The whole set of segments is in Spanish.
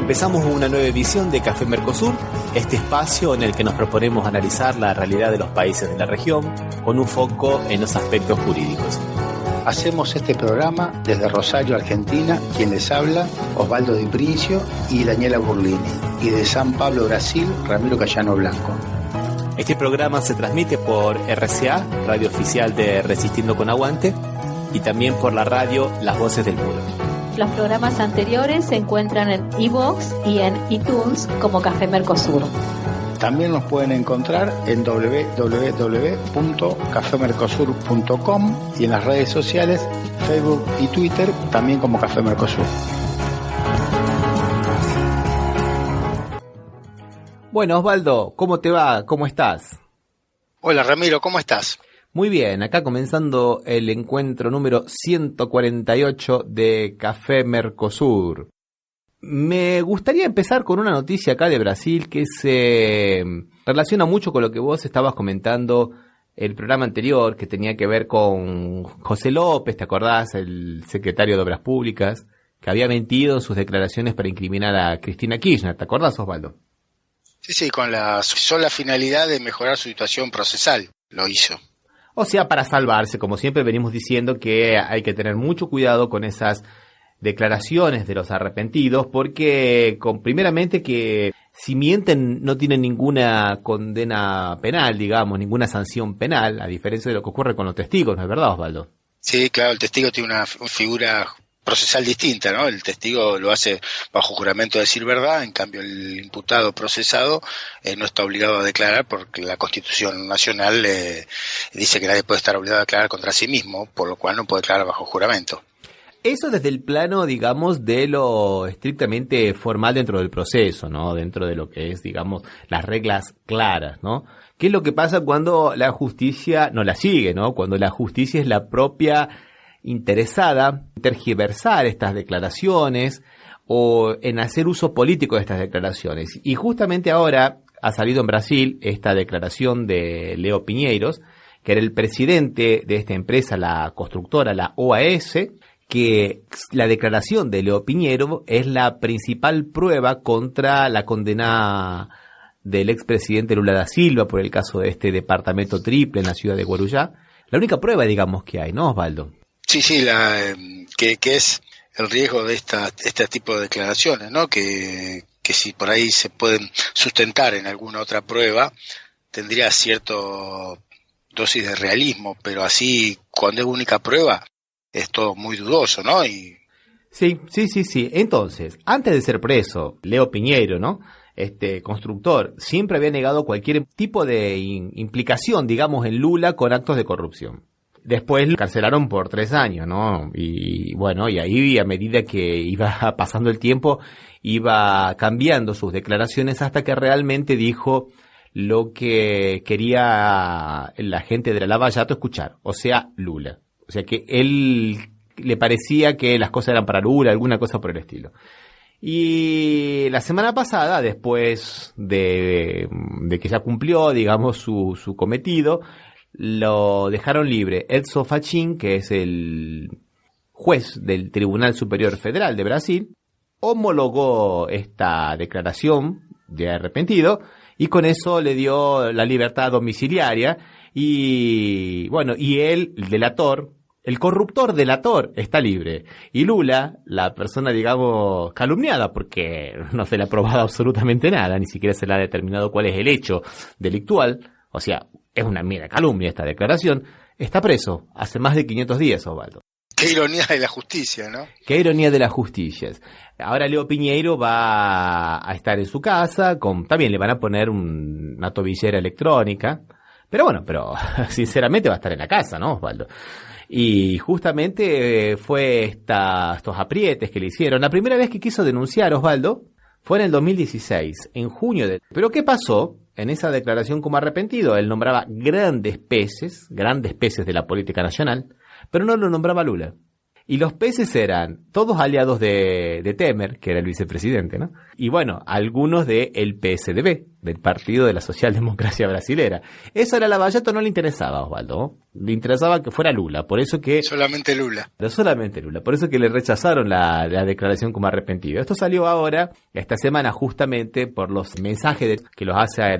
Empezamos una nueva edición de Café Mercosur, este espacio en el que nos proponemos analizar la realidad de los países de la región con un foco en los aspectos jurídicos. Hacemos este programa desde Rosario, Argentina, quien les habla, Osvaldo Di Princio y Daniela Burlini, y de San Pablo, Brasil, Ramiro Cayano Blanco. Este programa se transmite por RCA, radio oficial de Resistiendo con Aguante, y también por la radio Las Voces del Muro. Los programas anteriores se encuentran en iVoox y en iTunes como Café Mercosur. También nos pueden encontrar en www.cafemercosur.com y en las redes sociales, Facebook y Twitter, también como Café Mercosur. Bueno, Osvaldo, ¿cómo te va? ¿Cómo estás? Hola, Ramiro, ¿cómo estás? Muy bien, acá comenzando el encuentro número 148 de Café Mercosur. Me gustaría empezar con una noticia acá de Brasil que se relaciona mucho con lo que vos estabas comentando el programa anterior, que tenía que ver con José López, ¿te acordás? El secretario de Obras Públicas, que había mentido en sus declaraciones para incriminar a Cristina Kirchner, ¿te acordás, Osvaldo? Sí, con la sola finalidad de mejorar su situación procesal, lo hizo. O sea, para salvarse, como siempre venimos diciendo que hay que tener mucho cuidado con esas declaraciones de los arrepentidos, porque primeramente que si mienten no tienen ninguna condena penal, digamos, ninguna sanción penal, a diferencia de lo que ocurre con los testigos, ¿no es verdad, Osvaldo? Sí, claro, el testigo tiene una figura procesal distinta, ¿no? El testigo lo hace bajo juramento de decir verdad, en cambio el imputado procesado no está obligado a declarar porque la Constitución Nacional dice que nadie puede estar obligado a declarar contra sí mismo, por lo cual no puede declarar bajo juramento. Eso desde el plano, digamos, de lo estrictamente formal dentro del proceso, ¿no? Dentro de lo que es, digamos, las reglas claras, ¿no? ¿Qué es lo que pasa cuando la justicia no la sigue, ¿no? Cuando la justicia es la propia interesada en tergiversar estas declaraciones o en hacer uso político de estas declaraciones. Y justamente ahora ha salido en Brasil esta declaración de Leo Pinheiros, que era el presidente de esta empresa, la constructora, la OAS, que la declaración de Leo Pinheiro es la principal prueba contra la condena del expresidente Lula da Silva por el caso de este departamento triple en la ciudad de Guarujá. La única prueba, digamos, que hay, ¿no, Osvaldo? Sí, que es el riesgo de este tipo de declaraciones, ¿no? Que si por ahí se pueden sustentar en alguna otra prueba, tendría cierto dosis de realismo, pero así, cuando es única prueba, es todo muy dudoso, ¿no? Sí. Entonces, antes de ser preso, Leo Pinheiro, ¿no? Este constructor siempre había negado cualquier tipo de implicación, digamos, en Lula con actos de corrupción. Después lo encarcelaron por 3 años, ¿no? Y bueno, y ahí a medida que iba pasando el tiempo, iba cambiando sus declaraciones hasta que realmente dijo lo que quería la gente de la Lava Jato escuchar, o sea, Lula. O sea, que él le parecía que las cosas eran para Lula, alguna cosa por el estilo. Y la semana pasada, después de que ya cumplió, digamos, su cometido, lo dejaron libre Edson Fachin, que es el juez del Tribunal Superior Federal de Brasil, homologó esta declaración de arrepentido y con eso le dio la libertad domiciliaria y bueno, y él, el delator, el corruptor delator, está libre. Y Lula, la persona, digamos, calumniada, porque no se le ha probado absolutamente nada, ni siquiera se le ha determinado cuál es el hecho delictual, o sea, es una mera calumnia esta declaración, está preso hace más de 500 días, Osvaldo. Qué ironía de la justicia, ¿no? Qué ironía de la justicia. Ahora Leo Pinheiro va a estar en su casa, también le van a poner una tobillera electrónica, pero bueno, sinceramente va a estar en la casa, ¿no, Osvaldo? Y justamente fue estos aprietes que le hicieron. La primera vez que quiso denunciar, Osvaldo, fue en el 2016, en junio. Pero ¿qué pasó? En esa declaración como arrepentido, él nombraba grandes peces de la política nacional, pero no lo nombraba Lula. Y los peces eran todos aliados de Temer, que era el vicepresidente, ¿no? Y bueno, algunos del PSDB, del Partido de la Socialdemocracia Brasilera. Eso a Lavallato no le interesaba, Osvaldo, ¿no? Le interesaba que fuera Lula, por eso que... Solamente Lula. Solamente Lula, por eso que le rechazaron la declaración como arrepentido. Esto salió ahora, esta semana, justamente por los mensajes que los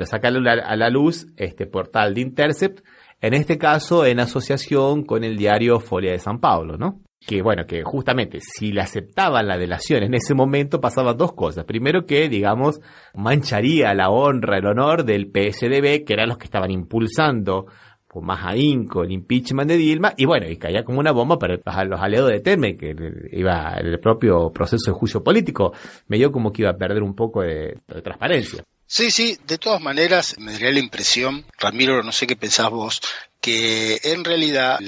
saca Lula a la luz, este portal de Intercept, en este caso en asociación con el diario Folha de São Paulo, ¿no? Que bueno, que justamente si le aceptaban la delación en ese momento pasaban dos cosas. Primero que, digamos, mancharía la honra, el honor del PSDB, que eran los que estaban impulsando con más ahínco el impeachment de Dilma, y bueno, y caía como una bomba para los aliados de Temer, que iba el propio proceso de juicio político, medio como que iba a perder un poco de transparencia. Sí, de todas maneras me daría la impresión, Ramiro, no sé qué pensás vos, que en realidad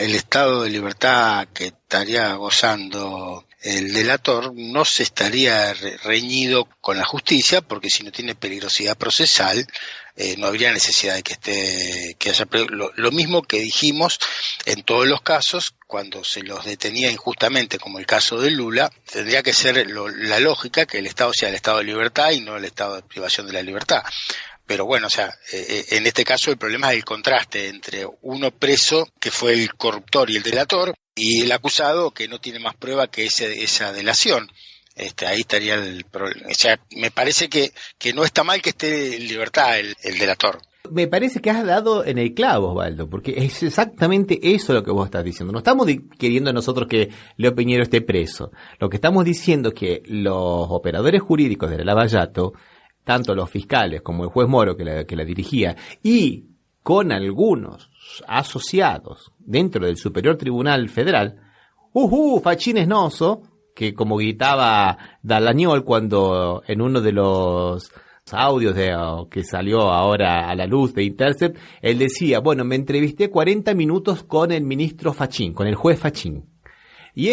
el estado de libertad que estaría gozando el delator no se estaría reñido con la justicia, porque si no tiene peligrosidad procesal, no habría necesidad de que haya lo mismo que dijimos en todos los casos cuando se los detenía injustamente, como el caso de Lula. Tendría que ser la lógica que el Estado sea el estado de libertad y no el estado de privación de la libertad. Pero bueno, o sea, en este caso el problema es el contraste entre uno preso, que fue el corruptor y el delator, y el acusado que no tiene más prueba que esa delación. Ahí estaría el problema. O sea, me parece que no está mal que esté en libertad el delator. Me parece que has dado en el clavo, Osvaldo, porque es exactamente eso lo que vos estás diciendo. No estamos queriendo nosotros que Leo Piñero esté preso. Lo que estamos diciendo es que los operadores jurídicos de Lavallato, tanto los fiscales como el juez Moro que la dirigía, y con algunos asociados dentro del Superior Tribunal Federal, Fachines Noso, que como gritaba Dalañol cuando en uno de los audios que salió ahora a la luz de Intercept, él decía, bueno, me entrevisté 40 minutos con el ministro Fachín, con el juez Fachín. Y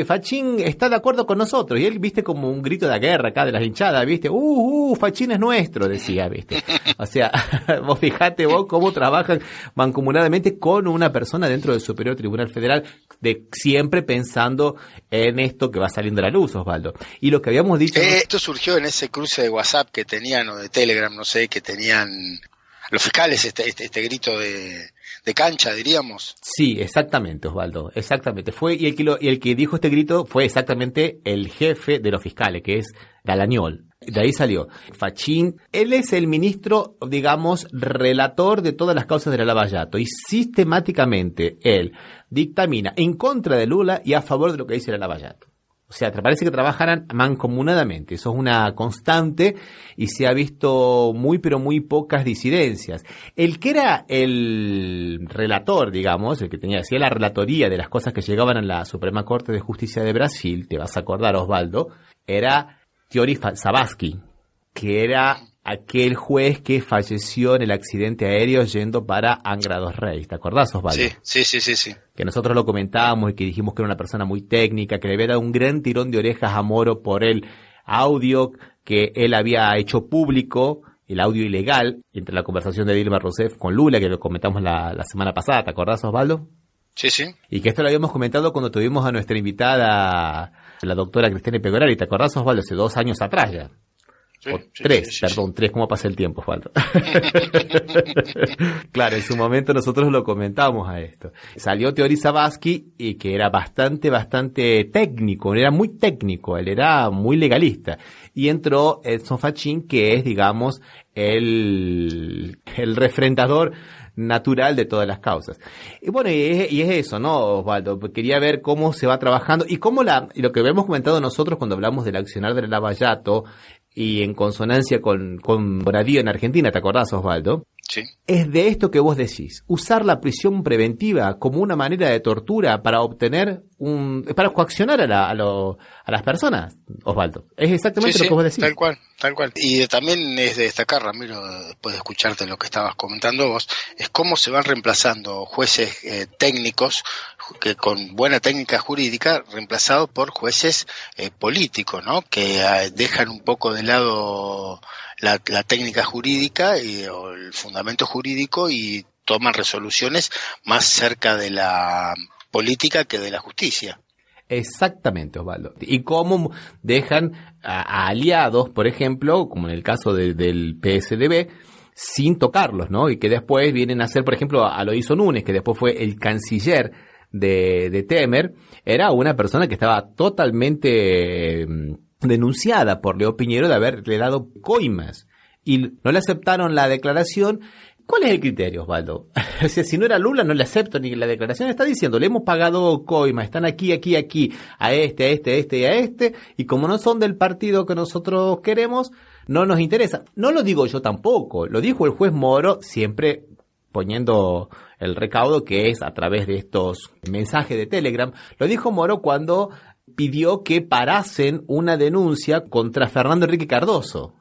Fachín está de acuerdo con nosotros. Y él, viste, como un grito de guerra acá de las hinchadas, viste, Fachín es nuestro, decía, viste. O sea, vos fijate vos cómo trabajan mancomunadamente con una persona dentro del Superior Tribunal Federal, siempre pensando en esto que va saliendo a la luz, Osvaldo. Y lo que habíamos dicho... Esto surgió en ese cruce de WhatsApp que tenían, o de Telegram, no sé, que tenían los fiscales, este grito de cancha, diríamos. Sí, exactamente, Osvaldo, exactamente. Y el que dijo este grito fue exactamente el jefe de los fiscales, que es Dalañol. De ahí salió Fachín. Él es el ministro, digamos, relator de todas las causas de Lavallato, y sistemáticamente él dictamina en contra de Lula y a favor de lo que dice Lavallato. O sea, te parece que trabajan mancomunadamente. Eso es una constante y se ha visto pero muy pocas disidencias. El que era el relator, digamos, el que hacía la relatoría de las cosas que llegaban a la Suprema Corte de Justicia de Brasil, te vas a acordar, Osvaldo, era Teori Savasky, que era aquel juez que falleció en el accidente aéreo yendo para Angra dos Reis. ¿Te acordás, Osvaldo? Sí. Que nosotros lo comentábamos y que dijimos que era una persona muy técnica, que le había dado un gran tirón de orejas a Moro por el audio que él había hecho público, el audio ilegal, entre la conversación de Dilma Rousseff con Lula, que lo comentamos la semana pasada. ¿Te acordás, Osvaldo? Sí. Y que esto lo habíamos comentado cuando tuvimos a nuestra invitada, la doctora Cristina Pegorari. ¿Te acordás, Osvaldo? Hace 2 años atrás ya. Tres, ¿cómo pasa el tiempo, Osvaldo? Claro, en su momento nosotros lo comentamos a esto. Salió Teori Savasky, y que era bastante técnico, era muy técnico, él era muy legalista. Y entró Edson Fachín, que es, digamos, el refrendador natural de todas las causas. Y bueno, y es eso, ¿no, Osvaldo? Quería ver cómo se va trabajando y cómo y lo que habíamos comentado nosotros cuando hablamos del accionar de Lavallato y en consonancia con Bonadío en Argentina, ¿te acordás, Osvaldo? Sí. Es de esto que vos decís, usar la prisión preventiva como una manera de tortura para obtener para coaccionar a las personas, Osvaldo. Es exactamente lo que vos decís. Tal cual. Y también es de destacar, Ramiro, después de escucharte lo que estabas comentando vos, es cómo se van reemplazando jueces técnicos que con buena técnica jurídica, reemplazados por jueces políticos, ¿no? Que dejan un poco de lado la técnica jurídica o el fundamento jurídico y toman resoluciones más cerca de la política que de la justicia. Exactamente, Osvaldo. Y cómo dejan a aliados, por ejemplo, como en el caso del PSDB, sin tocarlos, ¿no? Y que después vienen a ser, por ejemplo, Aloysio Núñez, que después fue el canciller de Temer, era una persona que estaba totalmente denunciada por Leo Piñero de haberle dado coimas. Y no le aceptaron la declaración. ¿Cuál es el criterio, Osvaldo? O sea, si no era Lula, no le acepto ni la declaración. Está diciendo, le hemos pagado coimas, están aquí, a este, y como no son del partido que nosotros queremos, no nos interesa. No lo digo yo tampoco, lo dijo el juez Moro, siempre poniendo el recaudo que es a través de estos mensajes de Telegram. Lo dijo Moro cuando pidió que parasen una denuncia contra Fernando Enrique Cardoso.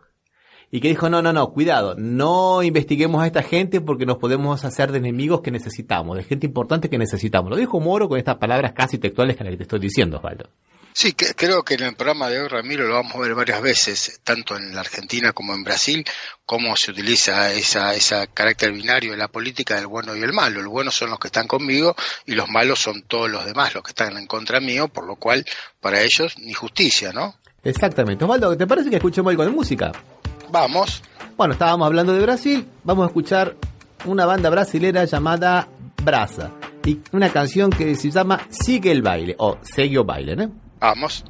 Y que dijo, no, cuidado, no investiguemos a esta gente porque nos podemos hacer de enemigos que necesitamos, de gente importante que necesitamos. Lo dijo Moro con estas palabras casi textuales que te estoy diciendo, Osvaldo. Sí, creo que en el programa de hoy, Ramiro, lo vamos a ver varias veces, tanto en la Argentina como en Brasil, cómo se utiliza esa carácter binario de la política del bueno y el malo. Los buenos son los que están conmigo y los malos son todos los demás, los que están en contra mío, por lo cual para ellos ni justicia, ¿no? Exactamente. Osvaldo, ¿te parece que escuchemos algo de música? Vamos. Bueno, estábamos hablando de Brasil, vamos a escuchar una banda brasilera llamada Brasa y una canción que se llama Sigue el Baile, o Segue o Baile, ¿no? Vamos.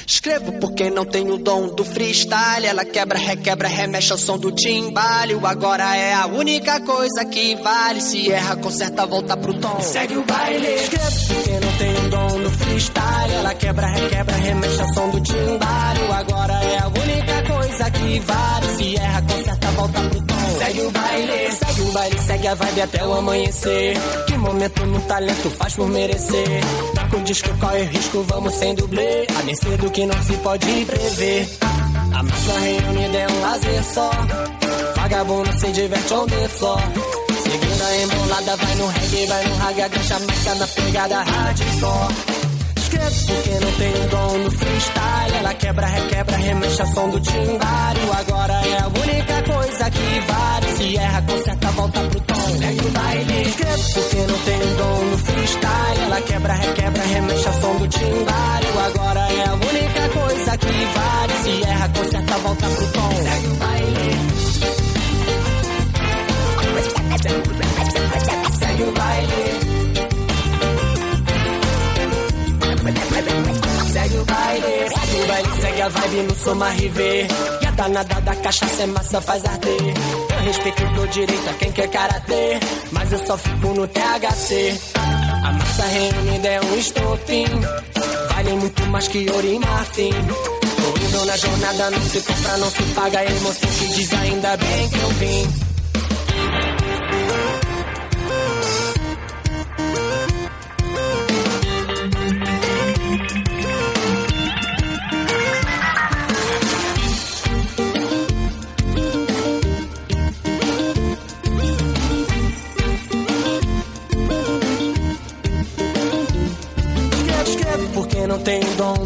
Escrevo porque não tenho o dom do freestyle. Ela quebra, requebra, remexe ao som do timbale. O agora é a única coisa que vale. Se erra, conserta, volta pro tom. Segue o baile. Escrevo porque não tenho o dom do freestyle. Ela quebra, requebra, remexe ao som do timbale. O agora é a única coisa que vale. Se erra, conserta, volta pro tom. Segue o baile, segue o baile, segue a vibe até o amanhecer. Que momento no talento faz por merecer. Tá com disco, corre risco, vamos sem dublê. A mercê do que não se pode prever. A massa reunida é um lazer só. Vagabundo se diverte on the floor. Seguindo a embolada, vai no reggae, vai no raga, agacha, marca na pegada hardcore. Escrevo porque não tenho dom no freestyle. Ela quebra, requebra, remexe a som do timbário. Agora é a única coisa que vale. Se erra, conserta, volta pro tom. Segue o baile. Escrevo porque não tenho dom no freestyle. Ela quebra, requebra, remexe a som do timbário. Agora é a única coisa que vale. Se erra, conserta, volta pro tom. Segue o baile. Segue o baile. Segue o baile, segue a vibe no Soma River. E a danada da cachaça é massa, faz arder. Eu respeito e dou direito a quem quer karatê, mas eu só fico no THC. A massa reunida é um estopim, vale muito mais que ouro e marfim. Tô indo na jornada, não se compra, não se paga. A emoção que diz ainda bem que eu vim. Não tem dom.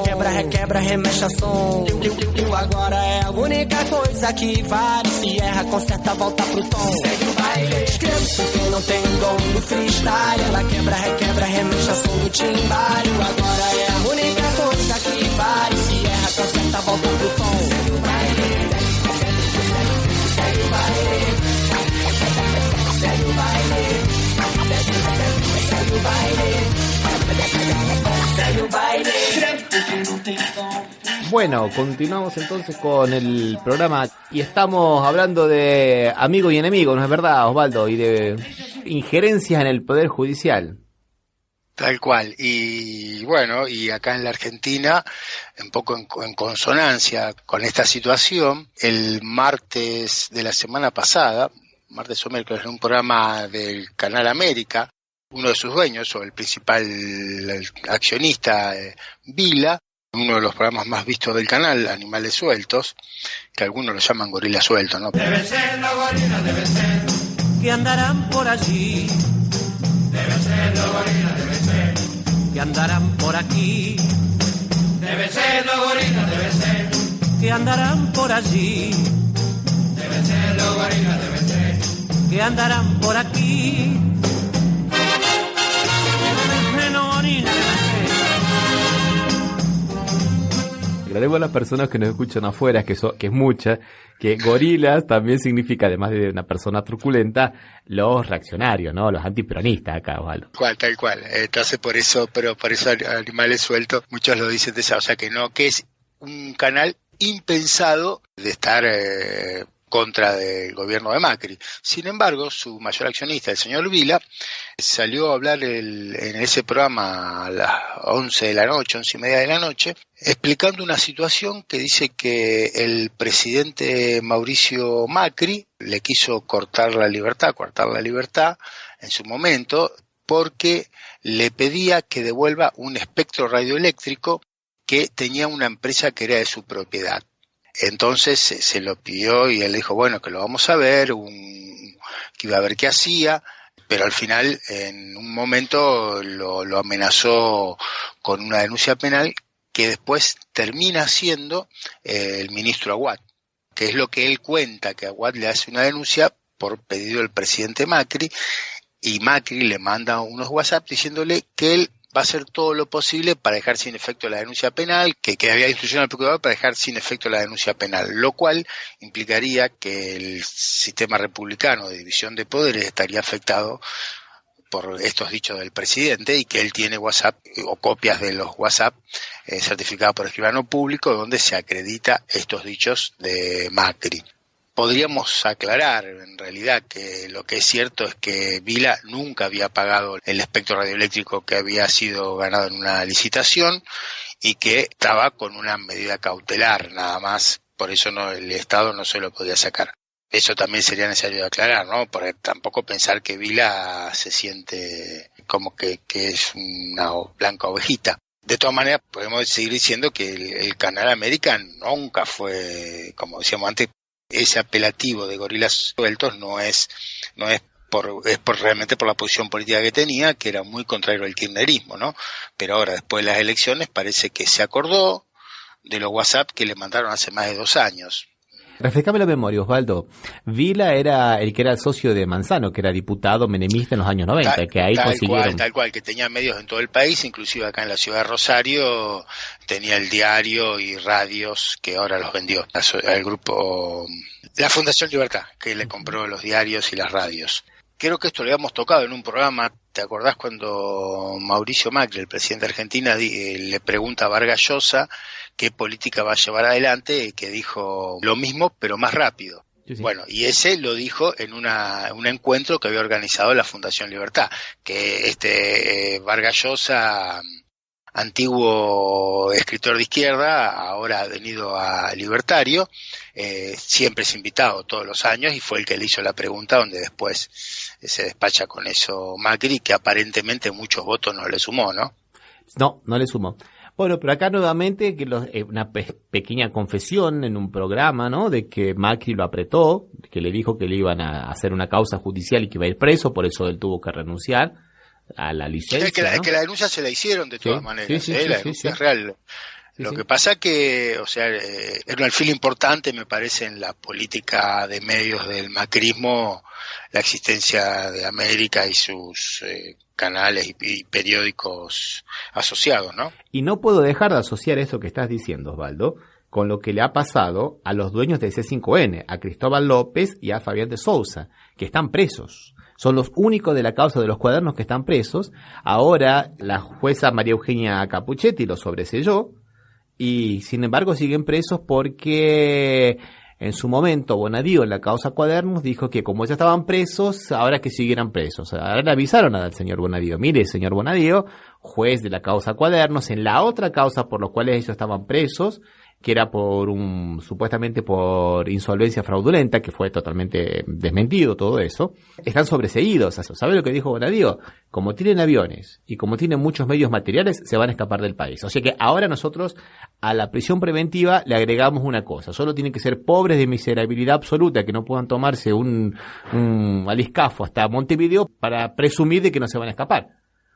Quebra, requebra, remexe a som. O agora é a única coisa que vale. Se erra, conserta, volta pro tom. Segue o baile. Escrevo porque não tem dom no freestyle. Ela quebra, requebra, remexe a som do timbário. Agora é a única coisa que vale. Se erra, conserta, volta pro tom. Segue o baile. Segue o baile. Segue o baile. Segue o baile. Bueno, continuamos entonces con el programa y estamos hablando de amigos y enemigos, ¿no es verdad, Osvaldo? Y de injerencias en el Poder Judicial. Tal cual. Y bueno, y acá en la Argentina, un poco en consonancia con esta situación, el martes de la semana pasada, martes o miércoles, en un programa del Canal América, uno de sus dueños, o el principal accionista, Vila, uno de los programas más vistos del canal, Animales Sueltos, que algunos lo llaman Gorila Suelto, ¿no? Deben ser los gorilas, deben ser, que andarán por allí. Deben ser los gorilas, deben ser, que andarán por aquí. Deben ser los gorilas, deben ser, que andarán por allí. Deben ser los gorilas, deben ser, que andarán por aquí. aclaremos a las personas que nos escuchan afuera, que es mucha, que gorilas también significa, además de una persona truculenta, los reaccionarios, ¿no? Los antiperonistas acá, Osvaldo. Tal cual. Entonces por eso Animales Sueltos, muchos lo dicen de esa, o sea que no, que es un canal impensado de estar contra del gobierno de Macri. Sin embargo, su mayor accionista, el señor Vila, salió a hablar en ese programa a las 11 de la noche, 11:30 de la noche, explicando una situación que dice que el presidente Mauricio Macri le quiso coartar la libertad en su momento, porque le pedía que devuelva un espectro radioeléctrico que tenía una empresa que era de su propiedad. Entonces se lo pidió y él dijo, bueno, que lo vamos a ver, que iba a ver qué hacía, pero al final en un momento lo amenazó con una denuncia penal que después termina siendo el ministro Aguad, que es lo que él cuenta, que Aguad le hace una denuncia por pedido del presidente Macri, y Macri le manda unos WhatsApp diciéndole que él va a hacer todo lo posible para dejar sin efecto la denuncia penal, que había instrucción al procurador para dejar sin efecto la denuncia penal, lo cual implicaría que el sistema republicano de división de poderes estaría afectado por estos dichos del presidente, y que él tiene WhatsApp o copias de los WhatsApp certificados por escribano público donde se acredita estos dichos de Macri. Podríamos aclarar en realidad que lo que es cierto es que Vila nunca había pagado el espectro radioeléctrico que había sido ganado en una licitación y que estaba con una medida cautelar nada más, por eso el Estado no se lo podía sacar. Eso también sería necesario aclarar, ¿no? Porque tampoco pensar que Vila se siente como que es una blanca ovejita. De todas maneras, podemos seguir diciendo que el Canal América nunca fue, como decíamos antes, ese apelativo de Gorilas Sueltos no es realmente por la posición política que tenía, que era muy contrario al kirchnerismo, ¿no? Pero ahora, después de las elecciones, parece que se acordó de los WhatsApp que le mandaron hace más de 2 años. Refrescame la memoria, Osvaldo. Vila era el que era el socio de Manzano, que era diputado menemista en los años 90, que ahí consiguieron... Tal cual, que tenía medios en todo el país, inclusive acá en la ciudad de Rosario, tenía el diario y radios que ahora los vendió al grupo, la Fundación Libertad, que le compró los diarios y las radios. Creo que esto lo habíamos tocado en un programa, ¿te acordás cuando Mauricio Macri, el presidente de Argentina, le pregunta a Vargas Llosa qué política va a llevar adelante, que dijo lo mismo pero más rápido? Sí. Bueno, y ese lo dijo en un encuentro que había organizado la Fundación Libertad, que Vargas Llosa, antiguo escritor de izquierda, ahora ha venido a libertario, siempre es invitado todos los años, y fue el que le hizo la pregunta donde después se despacha con eso Macri, que aparentemente muchos votos no le sumó, ¿no? No le sumó. Bueno, pero acá nuevamente una pequeña confesión en un programa, ¿no? De que Macri lo apretó, que le dijo que le iban a hacer una causa judicial y que iba a ir preso, por eso él tuvo que renunciar a la licencia. Es que la denuncia se la hicieron de todas maneras, la denuncia es real. Lo que pasa que, era un alfil importante, me parece, en la política de medios del macrismo, la existencia de América y sus canales y periódicos asociados, ¿no? Y no puedo dejar de asociar eso que estás diciendo, Osvaldo, con lo que le ha pasado a los dueños de C5N, a Cristóbal López y a Fabián de Sousa, que están presos. Son los únicos de la causa de los cuadernos que están presos. Ahora la jueza María Eugenia Capuchetti los sobreselló y sin embargo siguen presos porque en su momento Bonadío en la causa Cuadernos dijo que como ya estaban presos, ahora que siguieran presos. Ahora le avisaron al señor Bonadío, mire, señor Bonadío, juez de la causa Cuadernos, en la otra causa por la cual ellos estaban presos, que era supuestamente por insolvencia fraudulenta, que fue totalmente desmentido todo eso, están sobreseídos. ¿Sabe lo que dijo Bonadío? Como tienen aviones y como tienen muchos medios materiales, se van a escapar del país. O sea que ahora nosotros a la prisión preventiva le agregamos una cosa: solo tienen que ser pobres de miserabilidad absoluta, que no puedan tomarse un aliscafo hasta Montevideo para presumir de que no se van a escapar.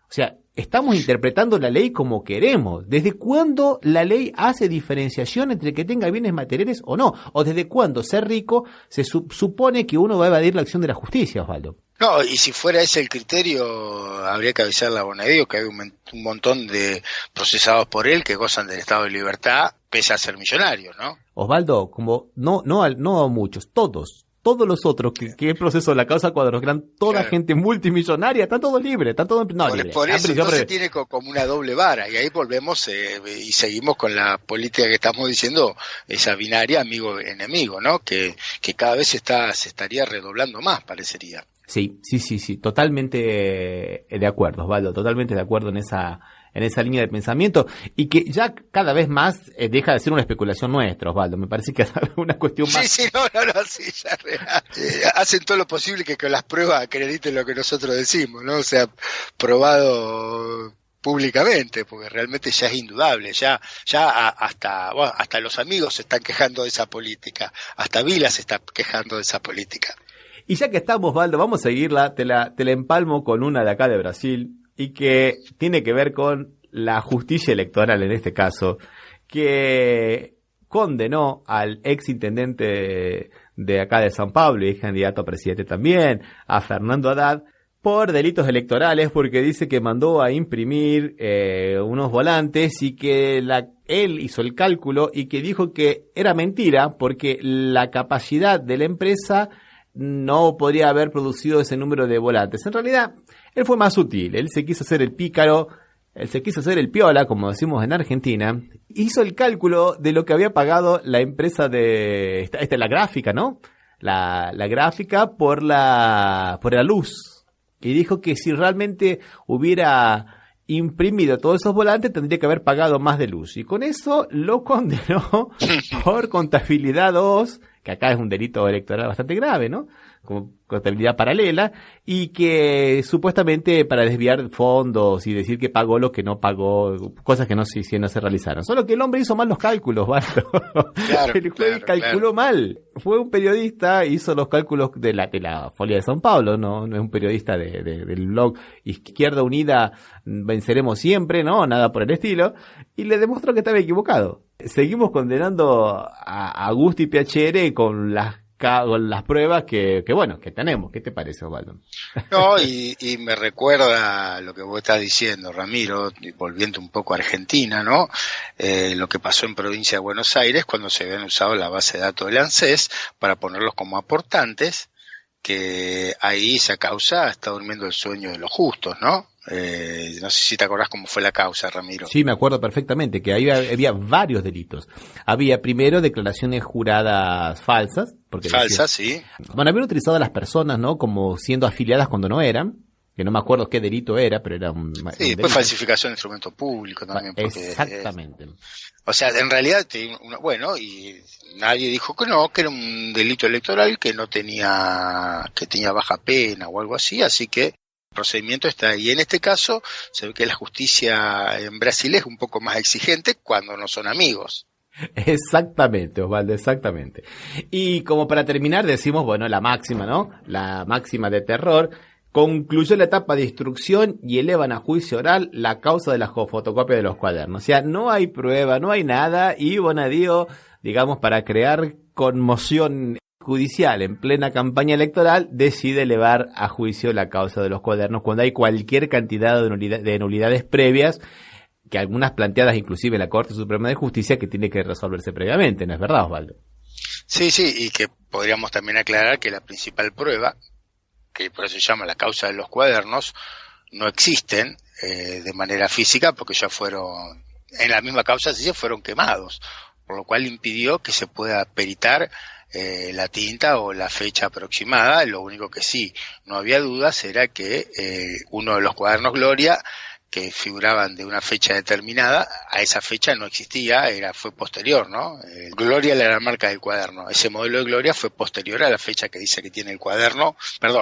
O O sea, estamos interpretando la ley como queremos. ¿Desde cuándo la ley hace diferenciación entre que tenga bienes materiales o no? ¿O desde cuándo ser rico se supone que uno va a evadir la acción de la justicia, Osvaldo? No, y si fuera ese el criterio, habría que avisarle a Bonadío que hay un montón de procesados por él que gozan del estado de libertad, pese a ser millonarios, ¿no? Osvaldo, como no a muchos, todos los otros que el proceso de la causa Cuadernos, que eran toda Claro. gente multimillonaria, están todos libres, están todos libres. Por eso Prisión, entonces tiene como una doble vara, y ahí volvemos y seguimos con la política que estamos diciendo, esa binaria amigo-enemigo, ¿no? Que cada vez se estaría redoblando más, parecería. Sí, totalmente de acuerdo, Osvaldo, totalmente de acuerdo en esa línea de pensamiento, y que ya cada vez más deja de ser una especulación nuestra, Osvaldo. Me parece que es una cuestión más... Sí, sí, ya real. Hacen todo lo posible que con las pruebas acrediten lo que nosotros decimos, ¿no? O sea, probado públicamente, porque realmente ya es indudable, hasta los amigos se están quejando de esa política, hasta Vila se está quejando de esa política. Y ya que estamos, Osvaldo, vamos a seguirla, te la empalmo con una de acá de Brasil, y que tiene que ver con la justicia electoral en este caso, que condenó al ex intendente de acá de San Pablo y candidato a presidente también, a Fernando Haddad, por delitos electorales, porque dice que mandó a imprimir unos volantes y que él hizo el cálculo y que dijo que era mentira porque la capacidad de la empresa no podría haber producido ese número de volantes. En realidad, él fue más sutil, él se quiso hacer el pícaro, él se quiso hacer el piola, como decimos en Argentina, hizo el cálculo de lo que había pagado la empresa de... Esta es la gráfica, ¿no? La gráfica por la luz. Y dijo que si realmente hubiera imprimido todos esos volantes, tendría que haber pagado más de luz. Y con eso lo condenó por contabilidad 2, que acá es un delito electoral bastante grave, ¿no? Como contabilidad paralela, y que supuestamente para desviar fondos y decir que pagó lo que no pagó, cosas que no se realizaron. Solo que el hombre hizo mal los cálculos, ¿vale? Claro, el juez calculó mal. Fue un periodista, hizo los cálculos de la Folia de San Pablo, no es un periodista del blog Izquierda Unida Venceremos Siempre, no, nada por el estilo, y le demostró que estaba equivocado. Seguimos condenando a Agustí Piacere con las pruebas que tenemos. ¿Qué te parece, Osvaldo? No, y me recuerda lo que vos estás diciendo, Ramiro, volviendo un poco a Argentina, ¿no? Lo que pasó en provincia de Buenos Aires cuando se habían usado la base de datos del ANSES para ponerlos como aportantes, que ahí esa causa está durmiendo el sueño de los justos, ¿no? No sé si te acordás cómo fue la causa, Ramiro. Sí, me acuerdo perfectamente que había varios delitos. Había primero declaraciones juradas falsas. Falsas, sí. Bueno, habían utilizado a las personas, ¿no? Como siendo afiliadas cuando no eran, que no me acuerdo qué delito era, pero era un Sí, después falsificación de instrumento público también. Porque, exactamente. O sea, en realidad, bueno, y nadie dijo que no, que era un delito electoral que tenía baja pena o algo así que el procedimiento está ahí. En este caso, se ve que la justicia en Brasil es un poco más exigente cuando no son amigos. Exactamente, Osvaldo, exactamente. Y como para terminar, decimos, bueno, la máxima, ¿no? La máxima de terror. Concluyó la etapa de instrucción y elevan a juicio oral la causa de la fotocopia de los cuadernos. O sea, no hay prueba, no hay nada, y Bonadío, digamos, para crear conmoción judicial en plena campaña electoral, decide elevar a juicio la causa de los cuadernos cuando hay cualquier cantidad de nulidades previas, que algunas planteadas inclusive en la Corte Suprema de Justicia, que tiene que resolverse previamente, ¿no es verdad, Osvaldo? Sí, y que podríamos también aclarar que la principal prueba, que por eso se llama la causa de los cuadernos, no existen de manera física porque ya fueron, en la misma causa sí fueron quemados, por lo cual impidió que se pueda peritar la tinta o la fecha aproximada. Lo único que sí no había dudas era que uno de los cuadernos Gloria, que figuraban de una fecha determinada, a esa fecha no existía, fue posterior, ¿no? Gloria era la marca del cuaderno, ese modelo de Gloria fue posterior a la fecha que dice que tiene el cuaderno,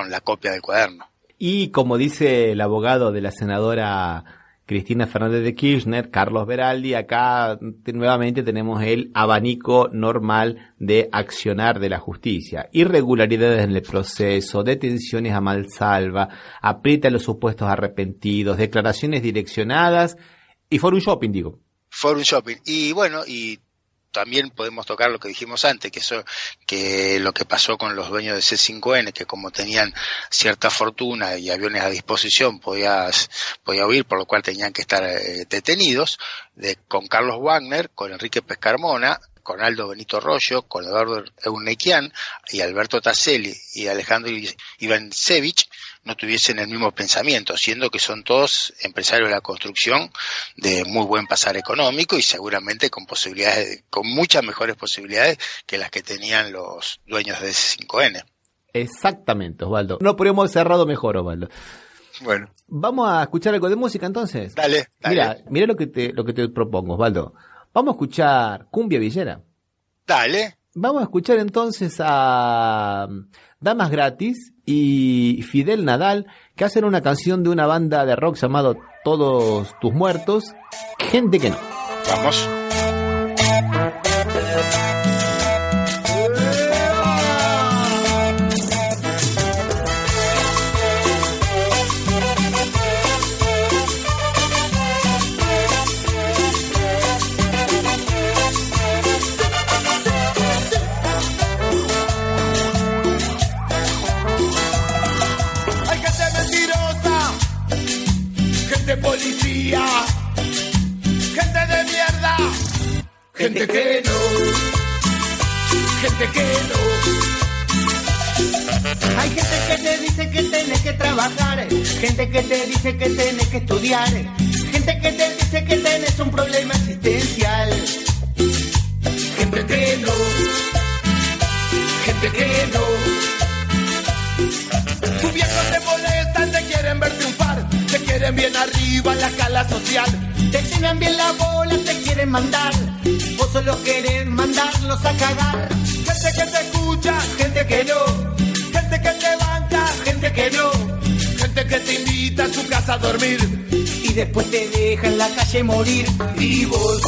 la copia del cuaderno. Y como dice el abogado de la senadora Cristina Fernández de Kirchner, Carlos Beraldi. Acá nuevamente tenemos el abanico normal de accionar de la justicia. Irregularidades en el proceso, detenciones a mansalva, aprieta a los supuestos arrepentidos, declaraciones direccionadas y forum shopping, digo. Forum shopping. Y bueno, y también podemos tocar lo que dijimos antes, que lo que pasó con los dueños de C5N, que como tenían cierta fortuna y aviones a disposición, podía huir, por lo cual tenían que estar detenidos, con Carlos Wagner, con Enrique Pescarmona, con Aldo Benito Rollo, con Eduardo Eunequian y Alberto Tasselli y Alejandro Ivancevich, no tuviesen el mismo pensamiento, siendo que son todos empresarios de la construcción de muy buen pasar económico y seguramente con muchas mejores posibilidades que las que tenían los dueños de C5N. Exactamente, Osvaldo. No podríamos haber cerrado mejor, Osvaldo. Bueno. ¿Vamos a escuchar algo de música entonces? Dale. Mira lo que te propongo, Osvaldo. Vamos a escuchar Cumbia Villera. Dale. Vamos a escuchar entonces a Damas Gratis y Fidel Nadal, que hacen una canción de una banda de rock llamado Todos Tus Muertos, Gente que No. Vamos. Policía, gente de mierda, gente que no, gente que no. Hay gente que te dice que tenés que trabajar, gente que te dice que tenés que estudiar, gente que te dice que tenés un problema existencial, gente que no, gente que no. Tus viejos te molestan, te quieren ver triunfar, te quieren bien arriba en la escala social, te llenan bien la bola, te quieren mandar, vos solo querés mandarlos a cagar. Gente que te escucha, gente que no, gente que te banca, gente que no, gente que te invita a su casa a dormir y después te deja en la calle morir. ¿Y vos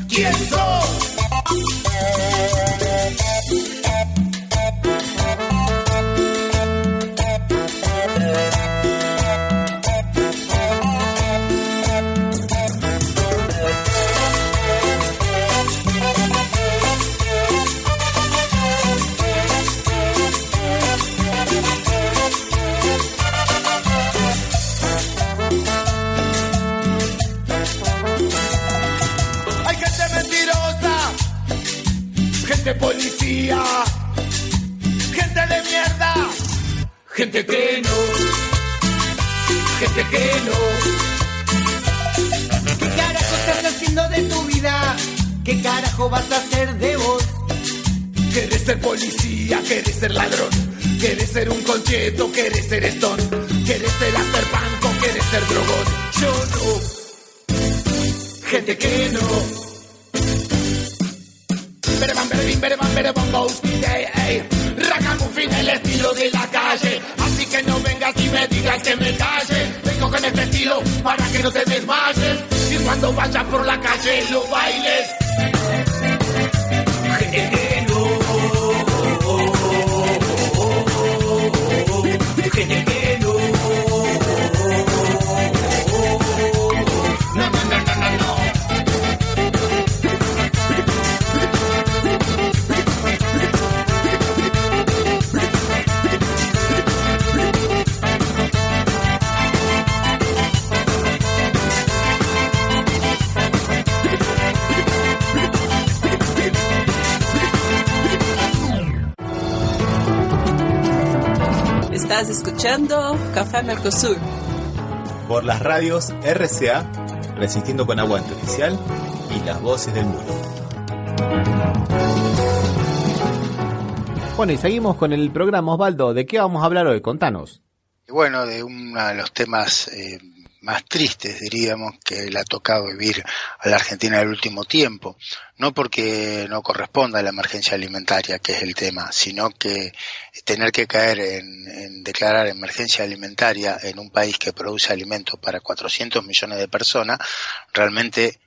quién sos? Policía, gente de mierda, gente que no, gente que no. ¿Qué carajo estás haciendo de tu vida? ¿Qué carajo vas a hacer de vos? ¿Querés ser policía? ¿Querés ser ladrón? ¿Querés ser un concheto? ¿Querés ser stone? ¿Querés ser afterpunk o querés ser drogón? Yo no, gente que no. Ragamuffin, el estilo de la calle, así que no vengas y me digas que me calle. Vengo con este estilo para que no te desmayes y cuando vayas por la calle lo bailes. Gente que no, gente que no, no, no, no, no, no, no. Estás escuchando Café Mercosur por las radios RCA, Resistiendo con Aguante Oficial y Las Voces del Mundo. Bueno, y seguimos con el programa, Osvaldo. ¿De qué vamos a hablar hoy? Contanos. Bueno, de uno de los temas más tristes, diríamos, que le ha tocado vivir a la Argentina en el último tiempo. No porque no corresponda a la emergencia alimentaria, que es el tema, sino que tener que caer en declarar emergencia alimentaria en un país que produce alimentos para 400 millones de personas, realmente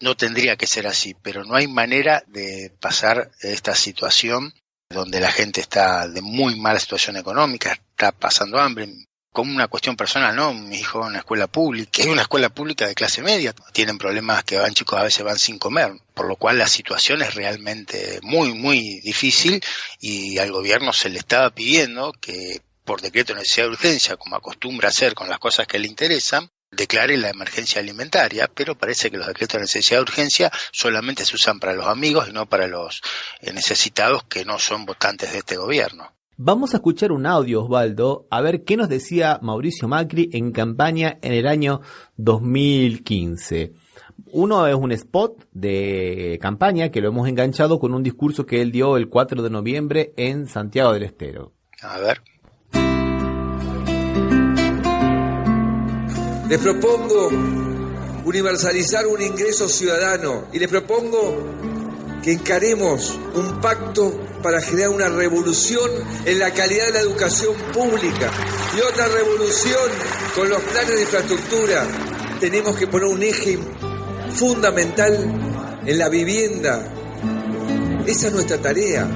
no tendría que ser así, pero no hay manera de pasar esta situación donde la gente está de muy mala situación económica, está pasando hambre. Como una cuestión personal, ¿no? Mi hijo va a una escuela pública, es una escuela pública de clase media, tienen problemas que chicos a veces van sin comer, por lo cual la situación es realmente muy, muy difícil y al gobierno se le estaba pidiendo que por decreto de necesidad de urgencia, como acostumbra hacer con las cosas que le interesan, declare la emergencia alimentaria, pero parece que los decretos de necesidad de urgencia solamente se usan para los amigos y no para los necesitados que no son votantes de este gobierno. Vamos a escuchar un audio, Osvaldo, a ver qué nos decía Mauricio Macri en campaña en el año 2015. Uno es un spot de campaña que lo hemos enganchado con un discurso que él dio el 4 de noviembre en Santiago del Estero. A ver. Les propongo universalizar un ingreso ciudadano y les propongo que encaremos un pacto para generar una revolución en la calidad de la educación pública y otra revolución con los planes de infraestructura. Tenemos que poner un eje fundamental en la vivienda. Esa es nuestra tarea,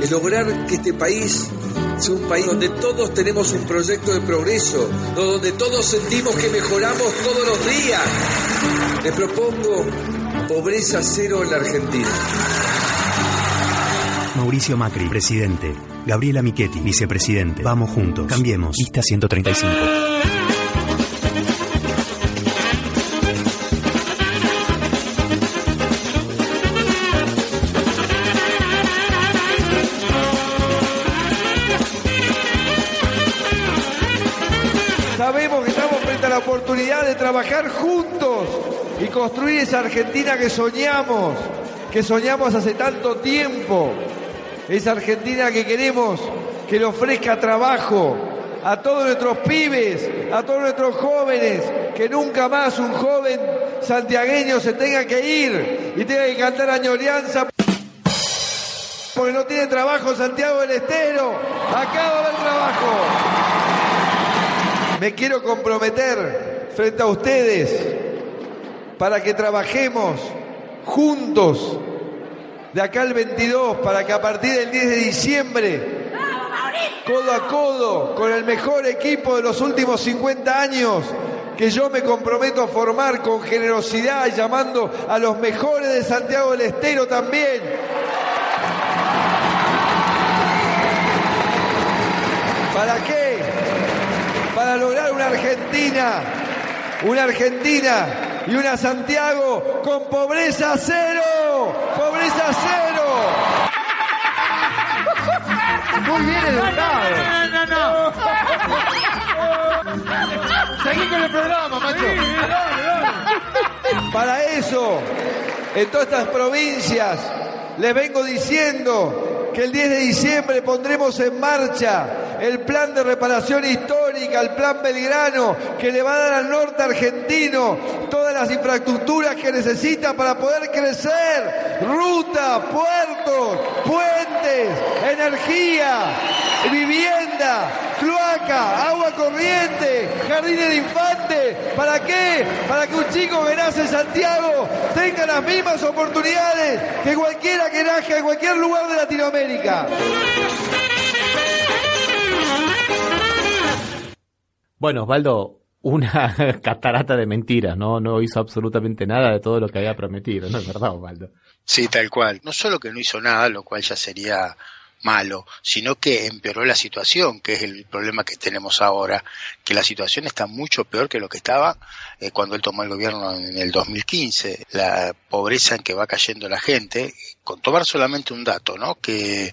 es lograr que este país sea un país donde todos tenemos un proyecto de progreso, donde todos sentimos que mejoramos todos los días. Les propongo pobreza cero en la Argentina. Mauricio Macri, presidente. Gabriela Michetti, vicepresidente. Vamos juntos. Cambiemos. Lista 135. Sabemos que estamos frente a la oportunidad de trabajar juntos y construir esa Argentina que soñamos hace tanto tiempo. Esa Argentina que queremos que le ofrezca trabajo a todos nuestros pibes, a todos nuestros jóvenes, que nunca más un joven santiagueño se tenga que ir y tenga que cantar añoranza porque no tiene trabajo en Santiago del Estero. Acá va a haber trabajo. Me quiero comprometer frente a ustedes para que trabajemos juntos de acá al 22, para que a partir del 10 de diciembre, codo a codo, con el mejor equipo de los últimos 50 años, que yo me comprometo a formar con generosidad, llamando a los mejores de Santiago del Estero también. ¿Para qué? Para lograr una Argentina y una Santiago con pobreza cero. ¡Pobreza cero! Muy bien educado. No. Seguí con el programa, macho. Para eso, en todas estas provincias, les vengo diciendo que el 10 de diciembre pondremos en marcha el plan de reparación histórica, el plan Belgrano, que le va a dar al norte argentino todas las infraestructuras que necesita para poder crecer: ruta, puertos, puentes, energía, vivienda, cloaca, agua corriente, jardines de infantes. ¿Para qué? Para que un chico que nace en Santiago tenga las mismas oportunidades que cualquiera que nazca en cualquier lugar de Latinoamérica. Bueno, Osvaldo, una catarata de mentiras, no hizo absolutamente nada de todo lo que había prometido, ¿no es verdad, Osvaldo? Sí, tal cual. No solo que no hizo nada, lo cual ya sería malo, sino que empeoró la situación, que es el problema que tenemos ahora, que la situación está mucho peor que lo que estaba cuando él tomó el gobierno en el 2015, la pobreza en que va cayendo la gente, con tomar solamente un dato, ¿no? Que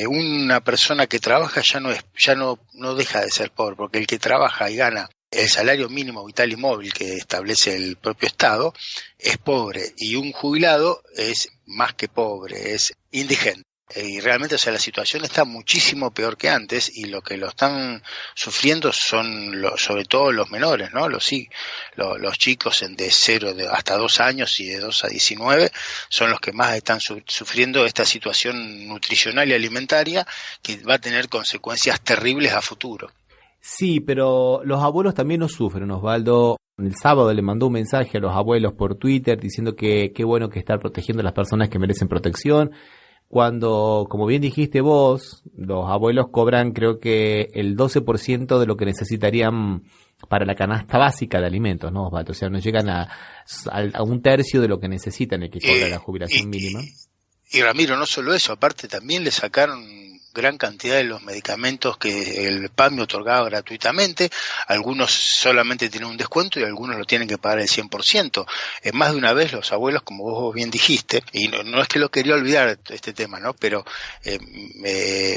una persona que trabaja ya no deja de ser pobre, porque el que trabaja y gana el salario mínimo vital y móvil que establece el propio Estado es pobre, y un jubilado es más que pobre, es indigente. Y realmente, o sea, la situación está muchísimo peor que antes, y lo que lo están sufriendo son sobre todo los menores, ¿no? Los chicos de 0 hasta 2 años y de 2 a 19 son los que más están sufriendo esta situación nutricional y alimentaria, que va a tener consecuencias terribles a futuro. Sí, pero los abuelos también nos sufren, Osvaldo. El sábado le mandó un mensaje a los abuelos por Twitter diciendo que qué bueno que estar protegiendo a las personas que merecen protección. Cuando, como bien dijiste vos, los abuelos cobran creo que el 12% de lo que necesitarían para la canasta básica de alimentos, ¿no, Osvaldo? O sea, no llegan a un tercio de lo que necesitan el que cobra la jubilación mínima. Y Ramiro, no solo eso, aparte también le sacaron gran cantidad de los medicamentos que el PAMI otorgaba gratuitamente. Algunos solamente tienen un descuento y algunos lo tienen que pagar el 100%. Más de una vez los abuelos, como vos bien dijiste, y no es que lo quería olvidar este tema, ¿no? Pero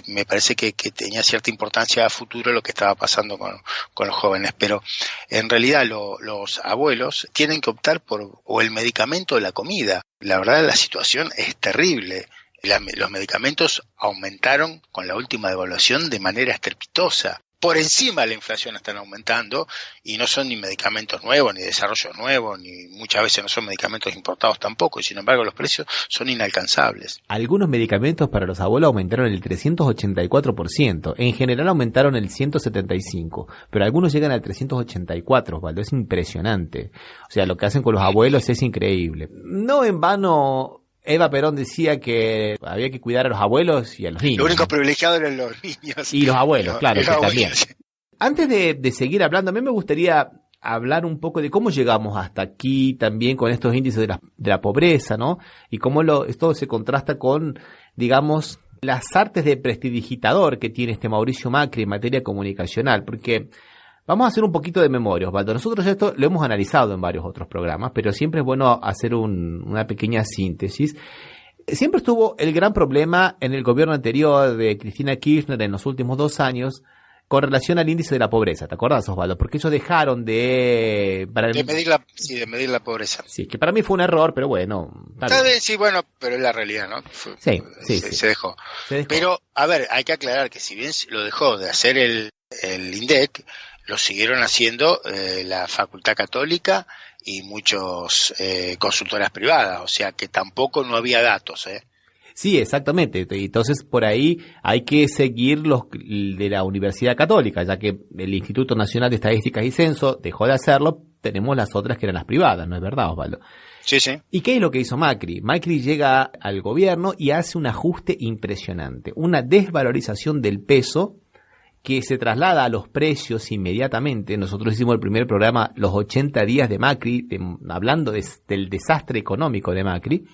me parece que tenía cierta importancia a futuro lo que estaba pasando con los jóvenes. Pero en realidad los abuelos tienen que optar por o el medicamento o la comida. La verdad, la situación es terrible. Los medicamentos aumentaron con la última devaluación de manera estrepitosa. Por encima de la inflación están aumentando, y no son ni medicamentos nuevos, ni desarrollos nuevos, ni muchas veces no son medicamentos importados tampoco, y sin embargo los precios son inalcanzables. Algunos medicamentos para los abuelos aumentaron el 384%, en general aumentaron el 175%, pero algunos llegan al 384%, Osvaldo, es impresionante. O sea, lo que hacen con los abuelos es increíble. No en vano Eva Perón decía que había que cuidar a los abuelos y a los niños. Los únicos privilegiados eran los niños. Y los abuelos, claro, que también. Antes de seguir hablando, a mí me gustaría hablar un poco de cómo llegamos hasta aquí también con estos índices de la pobreza, ¿no? Y cómo esto se contrasta con, digamos, las artes de prestidigitador que tiene este Mauricio Macri en materia comunicacional, porque vamos a hacer un poquito de memoria, Osvaldo. Nosotros esto lo hemos analizado en varios otros programas, pero siempre es bueno hacer una pequeña síntesis. Siempre estuvo el gran problema en el gobierno anterior de Cristina Kirchner en los últimos 2 años con relación al índice de la pobreza. ¿Te acordás, Osvaldo? Porque ellos dejaron de medir la pobreza. Sí, que para mí fue un error, pero bueno. Sí, bueno, pero es la realidad, ¿no? Se dejó. Pero, a ver, hay que aclarar que si bien lo dejó de hacer el INDEC, lo siguieron haciendo la Facultad Católica y muchos consultoras privadas, o sea que tampoco no había datos, Sí, exactamente. Entonces, por ahí hay que seguir los de la Universidad Católica, ya que el Instituto Nacional de Estadísticas y Censo dejó de hacerlo, tenemos las otras que eran las privadas, ¿no es verdad, Osvaldo? Sí, sí. ¿Y qué es lo que hizo Macri? Macri llega al gobierno y hace un ajuste impresionante, una desvalorización del peso que se traslada a los precios inmediatamente. Nosotros hicimos el primer programa, los 80 días de Macri, hablando del desastre económico de Macri.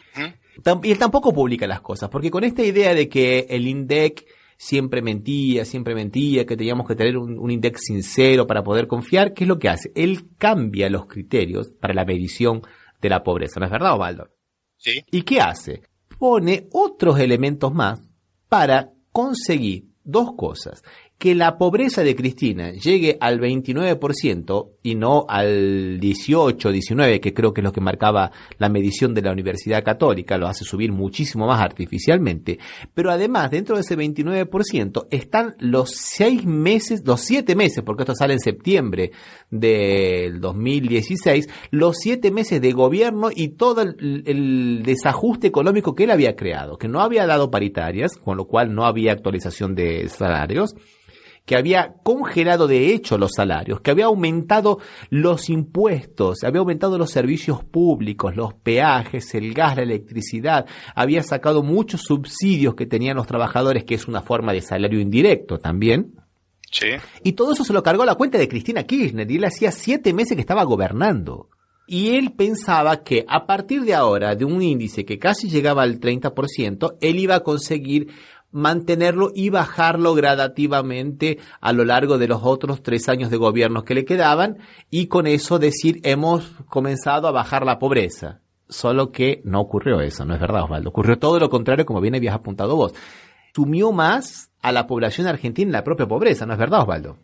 Y él tampoco publica las cosas, porque con esta idea de que el INDEC siempre mentía, que teníamos que tener un INDEC sincero para poder confiar, ¿qué es lo que hace? Él cambia los criterios para la medición de la pobreza, ¿no es verdad, Osvaldo? Sí. ¿Y qué hace? Pone otros elementos más para conseguir 2 cosas. Que la pobreza de Cristina llegue al 29% y no al 18, 19, que creo que es lo que marcaba la medición de la Universidad Católica, lo hace subir muchísimo más artificialmente, pero además dentro de ese 29% están los 7 meses, porque esto sale en septiembre del 2016, los 7 meses de gobierno y todo el desajuste económico que él había creado, que no había dado paritarias, con lo cual no había actualización de salarios, que había congelado de hecho los salarios, que había aumentado los impuestos, había aumentado los servicios públicos, los peajes, el gas, la electricidad, había sacado muchos subsidios que tenían los trabajadores, que es una forma de salario indirecto también. Sí. Y todo eso se lo cargó a la cuenta de Cristina Kirchner, y él hacía 7 meses que estaba gobernando. Y él pensaba que a partir de ahora, de un índice que casi llegaba al 30%, él iba a conseguir mantenerlo y bajarlo gradativamente a lo largo de los otros 3 años de gobierno que le quedaban, y con eso decir, hemos comenzado a bajar la pobreza. Solo que no ocurrió eso, ¿no es verdad, Osvaldo? Ocurrió todo lo contrario, como bien habías apuntado vos. Sumió más a la población argentina en la propia pobreza, ¿no es verdad, Osvaldo?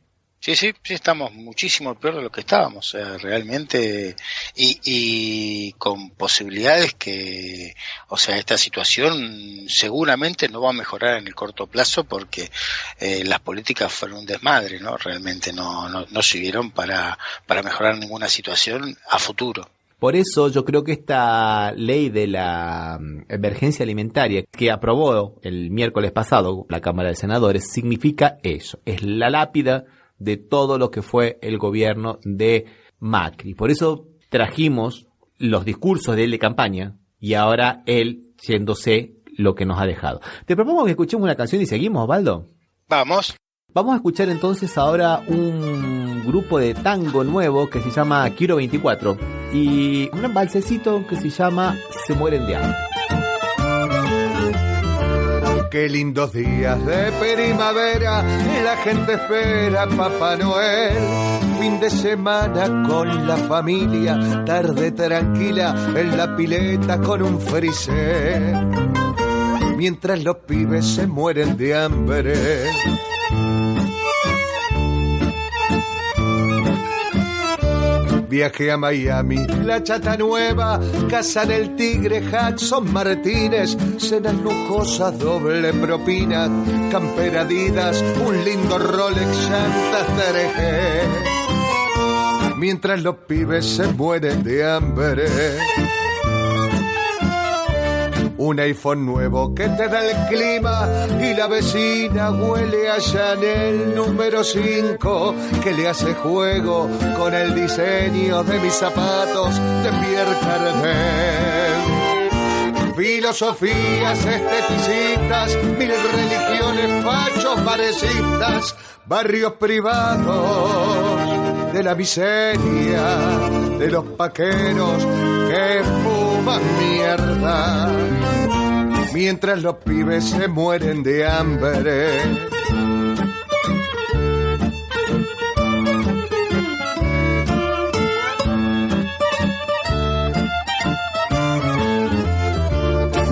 Sí, estamos muchísimo peor de lo que estábamos, o sea, realmente, y con posibilidades que, o sea, esta situación seguramente no va a mejorar en el corto plazo porque las políticas fueron un desmadre, ¿no? Realmente no sirvieron para mejorar ninguna situación a futuro. Por eso yo creo que esta ley de la emergencia alimentaria que aprobó el miércoles pasado la Cámara de Senadores significa eso, es la lápida de todo lo que fue el gobierno de Macri. Por eso trajimos los discursos de él de campaña y ahora él yéndose lo que nos ha dejado. Te propongo que escuchemos una canción y seguimos, Osvaldo. Vamos. Vamos a escuchar entonces ahora un grupo de tango nuevo que se llama Quiero 24 y un balsecito que se llama Se mueren de hambre. Qué lindos días de primavera, la gente espera a Papá Noel. Fin de semana con la familia, tarde tranquila en la pileta con un frisé. Mientras los pibes se mueren de hambre. Viaje a Miami, la Chata Nueva, Casa del Tigre, Jackson Martínez, cenas lujosas, doble propina, campera Adidas, un lindo Rolex, llantas Tereje. Mientras los pibes se mueren de hambre. Un iPhone nuevo que te da el clima y la vecina huele a Chanel número 5 que le hace juego con el diseño de mis zapatos de Pierre Cardin. Filosofías esteticistas, mil religiones, fachos parecistas, barrios privados de la miseria, de los paqueros que fuman mierda. Mientras los pibes se mueren de hambre.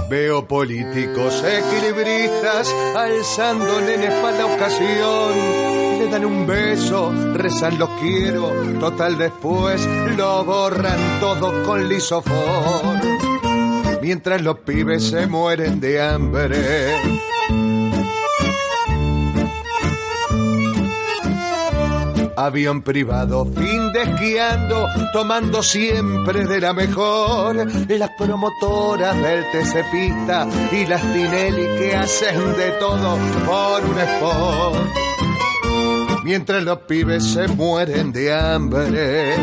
Veo políticos equilibristas alzando nenes para la ocasión. Le dan un beso, rezan los quiero, total después lo borran todo con lisofor. Mientras los pibes se mueren de hambre. Avión privado, fin de esquiando, tomando siempre de la mejor. Las promotoras del TC Pista y las Tinelli que hacen de todo por un spot. Mientras los pibes se mueren de hambre.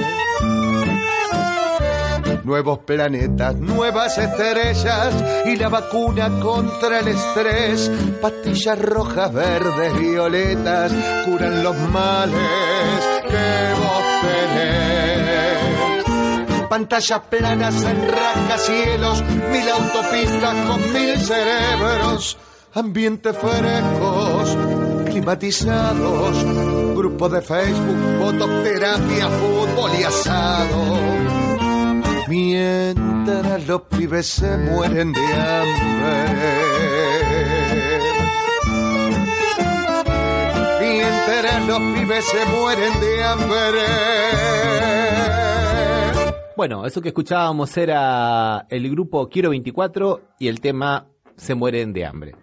Nuevos planetas, nuevas estrellas y la vacuna contra el estrés. Pastillas rojas, verdes, violetas curan los males que vos tenés. Pantallas planas en rascacielos, 1000 autopistas con 1000 cerebros. Ambientes frescos, climatizados, grupos de Facebook, fototerapia, fútbol y asado. Mientras los pibes se mueren de hambre. Mientras los pibes se mueren de hambre. Bueno, eso que escuchábamos era el grupo Quiero 24 y el tema Se mueren de hambre.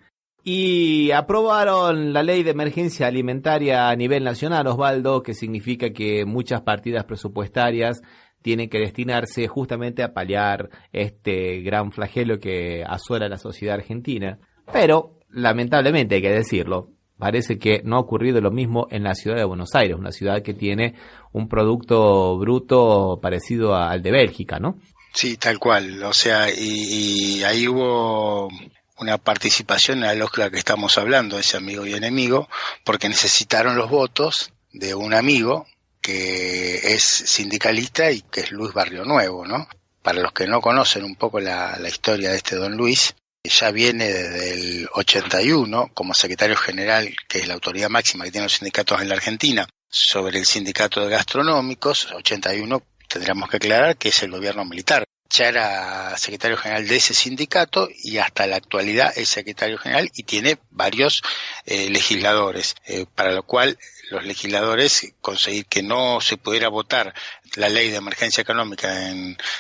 Y aprobaron la ley de emergencia alimentaria a nivel nacional, Osvaldo, que significa que muchas partidas presupuestarias tienen que destinarse justamente a paliar este gran flagelo que asola la sociedad argentina. Pero, lamentablemente hay que decirlo, parece que no ha ocurrido lo mismo en la ciudad de Buenos Aires, una ciudad que tiene un producto bruto parecido al de Bélgica, ¿no? Sí, tal cual. O sea, y ahí hubo una participación en la lógica que estamos hablando, ese amigo y enemigo, porque necesitaron los votos de un amigo que es sindicalista y que es Luis Barrio Nuevo, ¿no? Para los que no conocen un poco la historia de este don Luis, ya viene desde el 81 como secretario general, que es la autoridad máxima que tienen los sindicatos en la Argentina, sobre el sindicato de gastronómicos. 81 tendríamos que aclarar que es el gobierno militar. ya era secretario general de ese sindicato y hasta la actualidad es secretario general y tiene varios legisladores, para lo cual los legisladores conseguir que no se pudiera votar la ley de emergencia económica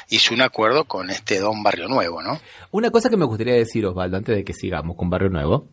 hizo un acuerdo con este don Barrio Nuevo, ¿no? Una cosa que me gustaría decir, Osvaldo, antes de que sigamos con Barrio Nuevo,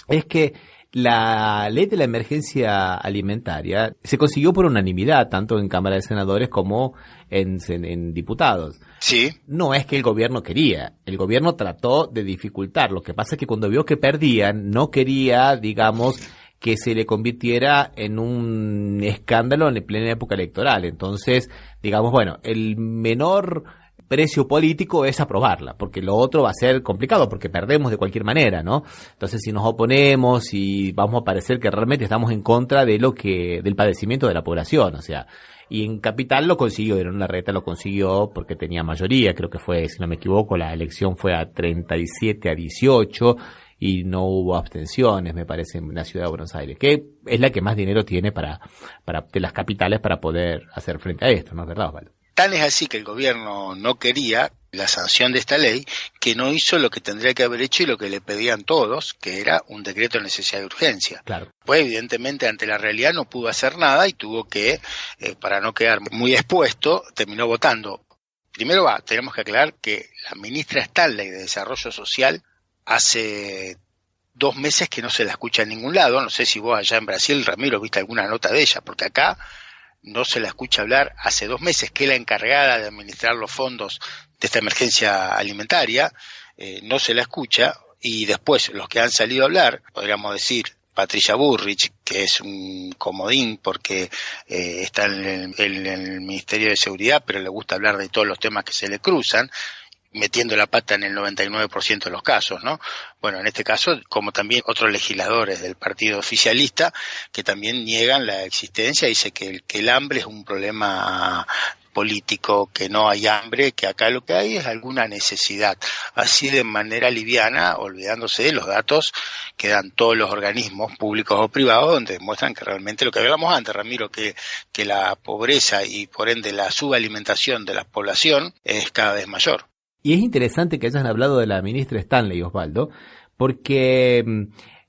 es que la ley de la emergencia alimentaria se consiguió por unanimidad, tanto en Cámara de Senadores como en diputados. Sí. No es que el gobierno quería, el gobierno trató de dificultar. Lo que pasa es que cuando vio que perdían, no quería, digamos, que se le convirtiera en un escándalo en plena época electoral. Entonces, digamos, bueno, el menor precio político es aprobarla, porque lo otro va a ser complicado, porque perdemos de cualquier manera, ¿no? Entonces, si nos oponemos y vamos a parecer que realmente estamos en contra de del padecimiento de la población, o sea, y en Capital lo consiguió, en una reta lo consiguió porque tenía mayoría, creo que fue, si no me equivoco, la elección fue a 37-18 y no hubo abstenciones, me parece, en la ciudad de Buenos Aires, que es la que más dinero tiene de las capitales para poder hacer frente a esto, ¿no es verdad, Osvaldo? Tan es así que el gobierno no quería la sanción de esta ley, que no hizo lo que tendría que haber hecho y lo que le pedían todos, que era un decreto de necesidad de urgencia. Claro. Pues evidentemente ante la realidad no pudo hacer nada y tuvo que, para no quedar muy expuesto, terminó votando. Primero tenemos que aclarar que la ministra Stanley de Desarrollo Social hace 2 meses que no se la escucha en ningún lado. No sé si vos allá en Brasil, Ramiro, viste alguna nota de ella, porque acá no se la escucha hablar hace 2 meses, que es la encargada de administrar los fondos de esta emergencia alimentaria, no se la escucha, y después los que han salido a hablar, podríamos decir Patricia Bullrich, que es un comodín porque está en el Ministerio de Seguridad, pero le gusta hablar de todos los temas que se le cruzan, metiendo la pata en el 99% de los casos, ¿no? Bueno, en este caso, como también otros legisladores del partido oficialista, que también niegan la existencia, dice que el hambre es un problema político, que no hay hambre, que acá lo que hay es alguna necesidad, así de manera liviana, olvidándose de los datos que dan todos los organismos públicos o privados, donde demuestran que realmente lo que hablamos antes, Ramiro, que la pobreza y por ende la subalimentación de la población es cada vez mayor. Y es interesante que hayan hablado de la ministra Stanley, Osvaldo, porque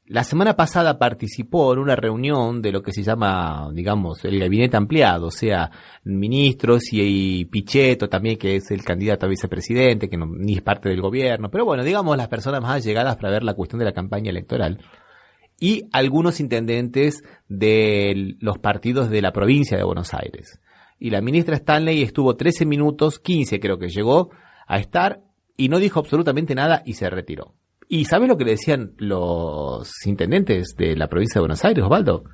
la semana pasada participó en una reunión de lo que se llama, digamos, el gabinete ampliado, o sea, ministros y Pichetto también, que es el candidato a vicepresidente, que ni es parte del gobierno, pero bueno, digamos las personas más allegadas para ver la cuestión de la campaña electoral, y algunos intendentes de los partidos de la provincia de Buenos Aires. Y la ministra Stanley estuvo 13 minutos, 15 creo que llegó a estar, y no dijo absolutamente nada y se retiró. ¿Y sabes lo que le decían los intendentes de la provincia de Buenos Aires, Osvaldo?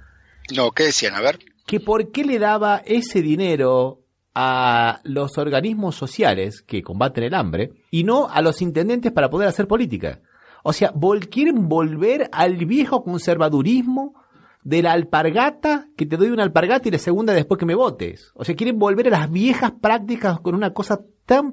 No, ¿qué decían? A ver. Que por qué le daba ese dinero a los organismos sociales que combaten el hambre y no a los intendentes para poder hacer política. O sea, quieren volver al viejo conservadurismo de la alpargata, que te doy una alpargata y la segunda después que me votes. O sea, quieren volver a las viejas prácticas con una cosa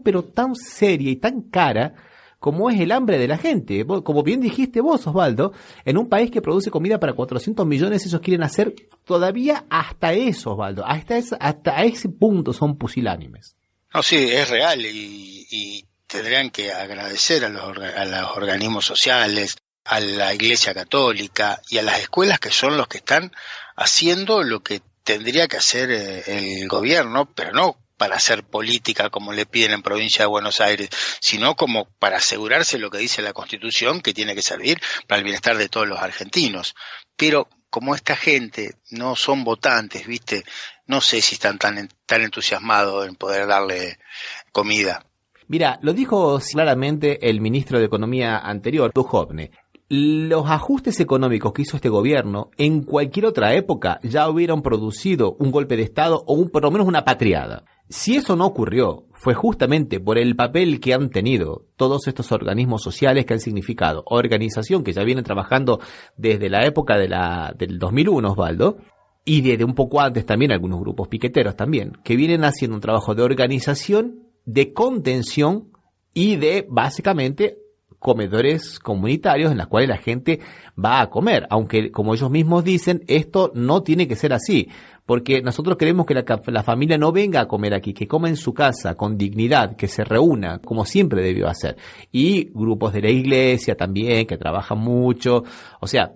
pero tan seria y tan cara como es el hambre de la gente. Como bien dijiste vos, Osvaldo, en un país que produce comida para 400 millones, ellos quieren hacer todavía hasta eso, Osvaldo. Hasta ese punto son pusilánimes. No, sí, es real y tendrían que agradecer a los organismos sociales, a la Iglesia Católica y a las escuelas, que son los que están haciendo lo que tendría que hacer el gobierno, pero no para hacer política como le piden en provincia de Buenos Aires, sino como para asegurarse lo que dice la Constitución, que tiene que servir para el bienestar de todos los argentinos. Pero como esta gente no son votantes, ¿viste? No sé si están tan entusiasmados en poder darle comida. Mira, lo dijo claramente el ministro de Economía anterior, Duhovne. Los ajustes económicos que hizo este gobierno en cualquier otra época ya hubieran producido un golpe de Estado o por lo menos una patriada. Si eso no ocurrió, fue justamente por el papel que han tenido todos estos organismos sociales que han significado organización, que ya vienen trabajando desde la época del 2001, Osvaldo, y desde un poco antes también algunos grupos piqueteros también, que vienen haciendo un trabajo de organización, de contención y de, básicamente, comedores comunitarios en los cuales la gente va a comer, aunque como ellos mismos dicen, esto no tiene que ser así, porque nosotros queremos que la familia no venga a comer aquí, que coma en su casa con dignidad, que se reúna como siempre debió hacer, y grupos de la iglesia también que trabajan mucho, o sea,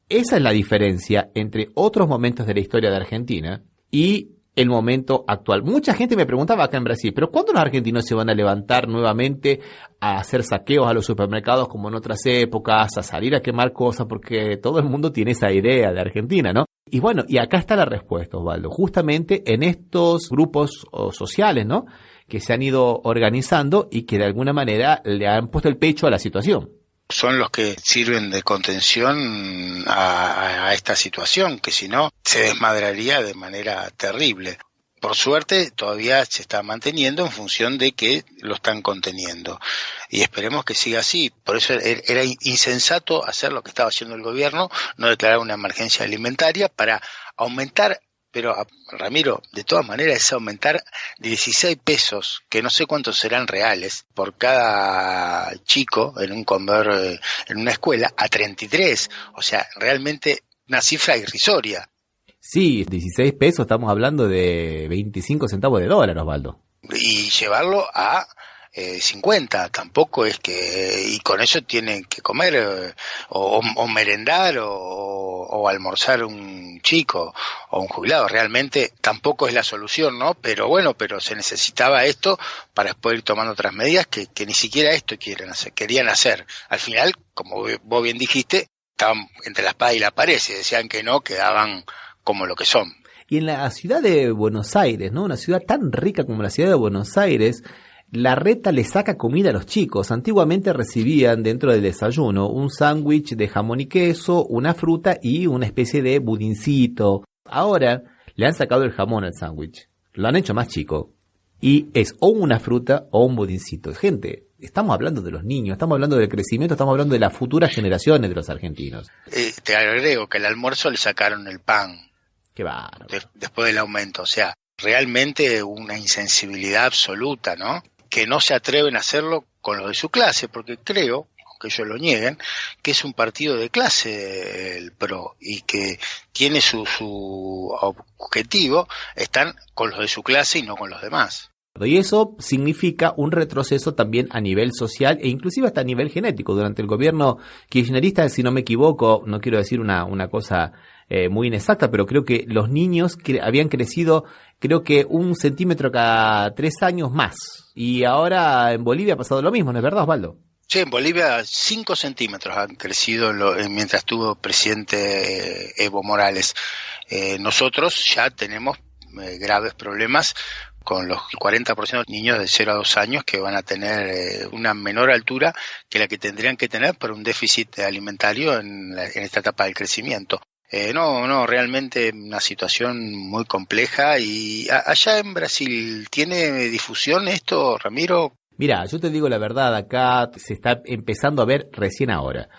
esa es la diferencia entre otros momentos de la historia de Argentina y el momento actual. Mucha gente me preguntaba acá en Brasil, pero ¿cuándo los argentinos se van a levantar nuevamente a hacer saqueos a los supermercados como en otras épocas, a salir a quemar cosas? Porque todo el mundo tiene esa idea de Argentina, ¿no? Y bueno, y acá está la respuesta, Osvaldo. Justamente en estos grupos sociales, ¿no?, que se han ido organizando y que de alguna manera le han puesto el pecho a la situación. Son los que sirven de contención a esta situación, que si no se desmadraría de manera terrible. Por suerte todavía se está manteniendo en función de que lo están conteniendo y esperemos que siga así. Por eso era insensato hacer lo que estaba haciendo el gobierno, no declarar una emergencia alimentaria para aumentar. Pero, Ramiro, de todas maneras es aumentar 16 pesos, que no sé cuántos serán reales, por cada chico en un comedor, en una escuela, a 33. O sea, realmente una cifra irrisoria. Sí, 16 pesos, estamos hablando de 25 centavos de dólar, Osvaldo. Y llevarlo a 50, tampoco es que, y con eso tienen que comer o merendar o almorzar un chico o un jubilado. Realmente tampoco es la solución, ¿no? Pero bueno, pero se necesitaba esto para poder ir tomando otras medidas que ni siquiera esto querían hacer. Al final, como vos bien dijiste, estaban entre la espada y la pared, si decían que no, quedaban como lo que son. Y en la ciudad de Buenos Aires, ¿no?, una ciudad tan rica como la ciudad de Buenos Aires, la reta le saca comida a los chicos. Antiguamente recibían dentro del desayuno un sándwich de jamón y queso, una fruta y una especie de budincito. Ahora le han sacado el jamón al sándwich, lo han hecho más chico y es o una fruta o un budincito. Gente, estamos hablando de los niños, estamos hablando del crecimiento, estamos hablando de las futuras generaciones de los argentinos. Te agrego que al almuerzo le sacaron el pan. Qué bárbaro. Después del aumento, o sea, realmente una insensibilidad absoluta, ¿no? Que no se atreven a hacerlo con los de su clase, porque creo, aunque ellos lo nieguen, que es un partido de clase el PRO y que tiene su objetivo, están con los de su clase y no con los demás. Y eso significa un retroceso también a nivel social e inclusive hasta a nivel genético. Durante el gobierno kirchnerista, si no me equivoco, no quiero decir una cosa muy inexacta, pero creo que los niños habían crecido, creo que 1 centímetro cada 3 años más. Y ahora en Bolivia ha pasado lo mismo, ¿no es verdad, Osvaldo? Sí, en Bolivia 5 centímetros han crecido mientras estuvo presidente Evo Morales. Nosotros ya tenemos graves problemas con los 40% de niños de 0 a 2 años que van a tener una menor altura que la que tendrían que tener por un déficit alimentario en esta etapa del crecimiento. Realmente una situación muy compleja. Y allá en Brasil, ¿tiene difusión esto, Ramiro? Mira, yo te digo la verdad, acá se está empezando a ver recién ahora.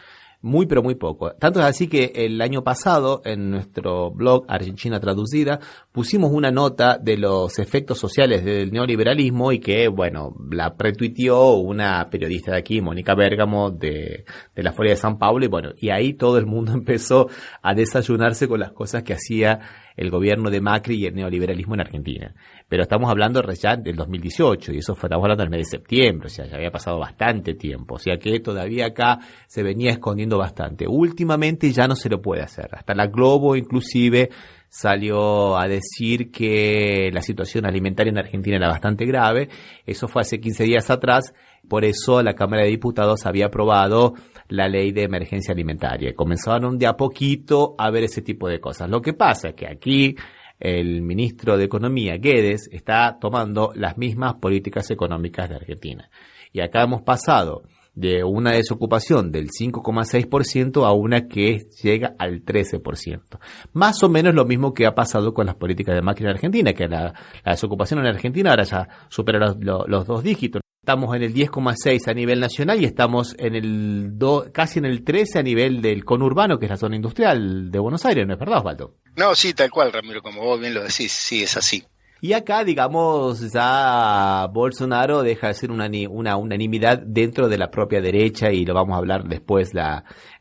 Muy, pero muy poco. Tanto es así que el año pasado, en nuestro blog Argentina Traducida, pusimos una nota de los efectos sociales del neoliberalismo y que, bueno, la retuiteó una periodista de aquí, Mónica Bérgamo, de la Folia de San Paulo, y bueno, y ahí todo el mundo empezó a desayunarse con las cosas que hacía el gobierno de Macri y el neoliberalismo en Argentina. Pero estamos hablando ya del 2018, y eso estamos hablando del mes de septiembre, o sea, ya había pasado bastante tiempo, o sea que todavía acá se venía escondiendo bastante. Últimamente ya no se lo puede hacer, hasta la Globo inclusive salió a decir que la situación alimentaria en Argentina era bastante grave. Eso fue hace 15 días atrás, por eso la Cámara de Diputados había aprobado la ley de emergencia alimentaria. Comenzaron de a poquito a ver ese tipo de cosas. Lo que pasa es que aquí el ministro de Economía, Guedes, está tomando las mismas políticas económicas de Argentina. Y acá hemos pasado de una desocupación del 5,6% a una que llega al 13%. Más o menos lo mismo que ha pasado con las políticas de Macri en Argentina, que la desocupación en Argentina ahora ya supera los 2 dígitos. Estamos en el 10,6 a nivel nacional y estamos en casi en el 13 a nivel del conurbano, que es la zona industrial de Buenos Aires, ¿no es verdad, Osvaldo? No, sí, tal cual, Ramiro, como vos bien lo decís, sí, es así. Y acá, digamos, ya Bolsonaro deja de ser una unanimidad dentro de la propia derecha, y lo vamos a hablar después.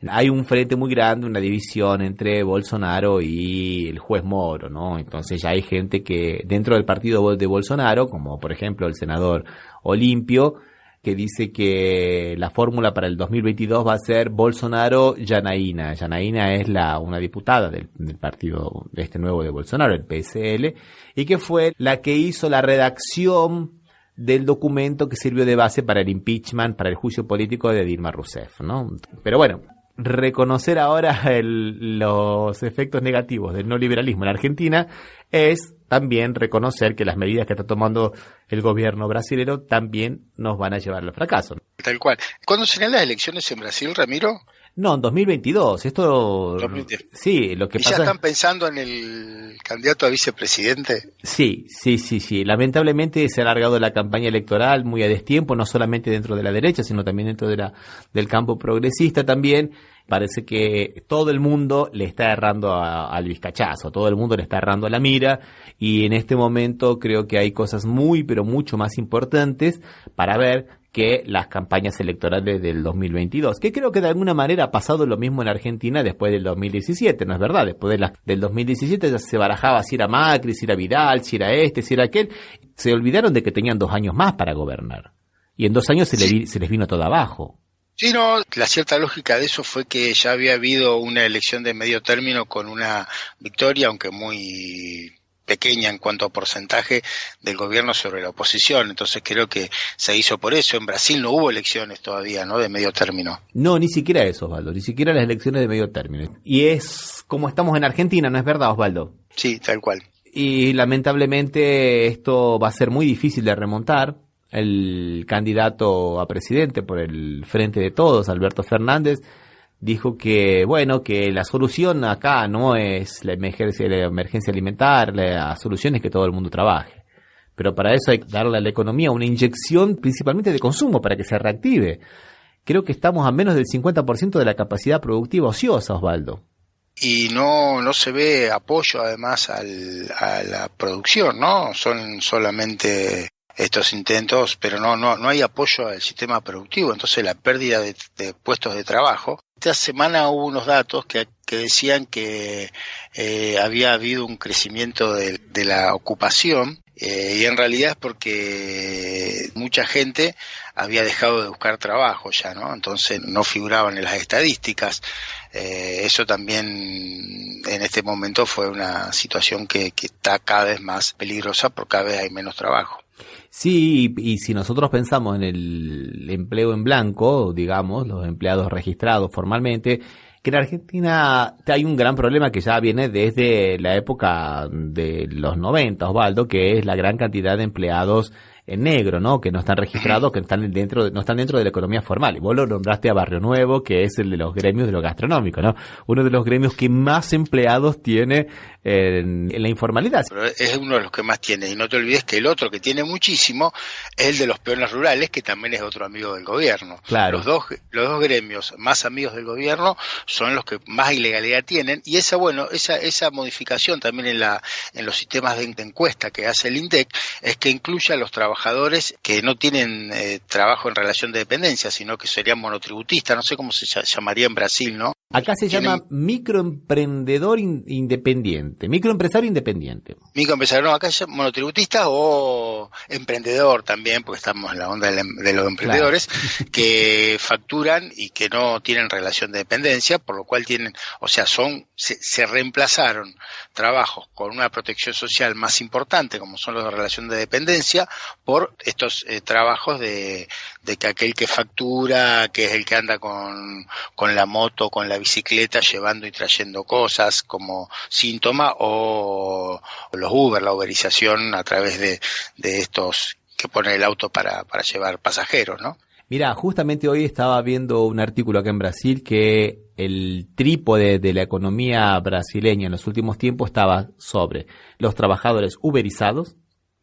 Hay un frente muy grande, una división entre Bolsonaro y el juez Moro, ¿no? Entonces ya hay gente que dentro del partido de Bolsonaro, como por ejemplo el senador Olimpio, que dice que la fórmula para el 2022 va a ser Bolsonaro-Janaína. Janaína es una diputada del partido nuevo de Bolsonaro, el PSL, y que fue la que hizo la redacción del documento que sirvió de base para el impeachment, para el juicio político de Dilma Rousseff, ¿no? Pero bueno, reconocer ahora los efectos negativos del neoliberalismo en Argentina es también reconocer que las medidas que está tomando el gobierno brasilero también nos van a llevar al fracaso. Tal cual. ¿Cuándo serán las elecciones en Brasil, Ramiro? No, en 2022. Esto... 2022. Sí, lo que ¿Y pasa... ya están pensando en el candidato a vicepresidente? Sí. Lamentablemente se ha alargado la campaña electoral muy a destiempo, no solamente dentro de la derecha, sino también dentro del campo progresista también. Parece que todo el mundo le está errando al vizcachazo, todo el mundo le está errando a la mira, y en este momento creo que hay cosas muy, pero mucho más importantes para ver que las campañas electorales del 2022, que creo que de alguna manera ha pasado lo mismo en Argentina después del 2017, ¿no es verdad? Después del 2017 ya se barajaba si era Macri, si era Vidal, si era si era aquel. Se olvidaron de que tenían 2 años más para gobernar, y en 2 años se les vino todo abajo. Sí, no, la cierta lógica de eso fue que ya había habido una elección de medio término con una victoria, aunque muy pequeña en cuanto a porcentaje, del gobierno sobre la oposición. Entonces creo que se hizo por eso. En Brasil no hubo elecciones todavía, ¿no?, de medio término. No, ni siquiera eso, Osvaldo, ni siquiera las elecciones de medio término. Y es como estamos en Argentina, ¿no es verdad, Osvaldo? Sí, tal cual. Y lamentablemente esto va a ser muy difícil de remontar. El candidato a presidente por el Frente de Todos, Alberto Fernández, dijo que, bueno, que la solución acá no es la emergencia alimentar, la solución es que todo el mundo trabaje. Pero para eso hay que darle a la economía una inyección principalmente de consumo para que se reactive. Creo que estamos a menos del 50% de la capacidad productiva ociosa, Osvaldo. Y no se ve apoyo además a la producción, ¿no? Son solamente estos intentos, pero no hay apoyo al sistema productivo, entonces la pérdida de puestos de trabajo. Esta semana hubo unos datos que decían que había habido un crecimiento de la ocupación, y en realidad es porque mucha gente había dejado de buscar trabajo ya, ¿no? Entonces no figuraban en las estadísticas. Eso también en este momento fue una situación que está cada vez más peligrosa porque cada vez hay menos trabajo. Sí, y si nosotros pensamos en el empleo en blanco, digamos, los empleados registrados formalmente, que en Argentina hay un gran problema que ya viene desde la época de los 90, Osvaldo, que es la gran cantidad de empleados en negro, ¿no? Que no están registrados, que no están dentro de la economía formal. Y vos lo nombraste a Barrio Nuevo, que es el de los gremios de lo gastronómico, ¿no? Uno de los gremios que más empleados tiene en la informalidad. Pero es uno de los que más tiene, y no te olvides que el otro que tiene muchísimo es el de los peones rurales, que también es otro amigo del gobierno. Claro. Los dos gremios más amigos del gobierno son los que más ilegalidad tienen, y esa modificación también en los sistemas de encuesta que hace el INDEC es que incluye a los trabajadores que no tienen trabajo en relación de dependencia, sino que serían monotributistas, no sé cómo se llamaría en Brasil, ¿no? Acá se llama microemprendedor independiente, microempresario independiente. Microempresario, no, acá es monotributista o emprendedor también, porque estamos en la onda de los emprendedores, claro, que facturan y que no tienen relación de dependencia, por lo cual se reemplazaron trabajos con una protección social más importante, como son los de relación de dependencia, por estos trabajos de que aquel que factura, que es el que anda con la moto, con la bicicleta, llevando y trayendo cosas como síntoma, o los Uber, la uberización a través de estos que ponen el auto para llevar pasajeros, ¿no? Mira, justamente hoy estaba viendo un artículo acá en Brasil que el trípode de la economía brasileña en los últimos tiempos estaba sobre los trabajadores uberizados,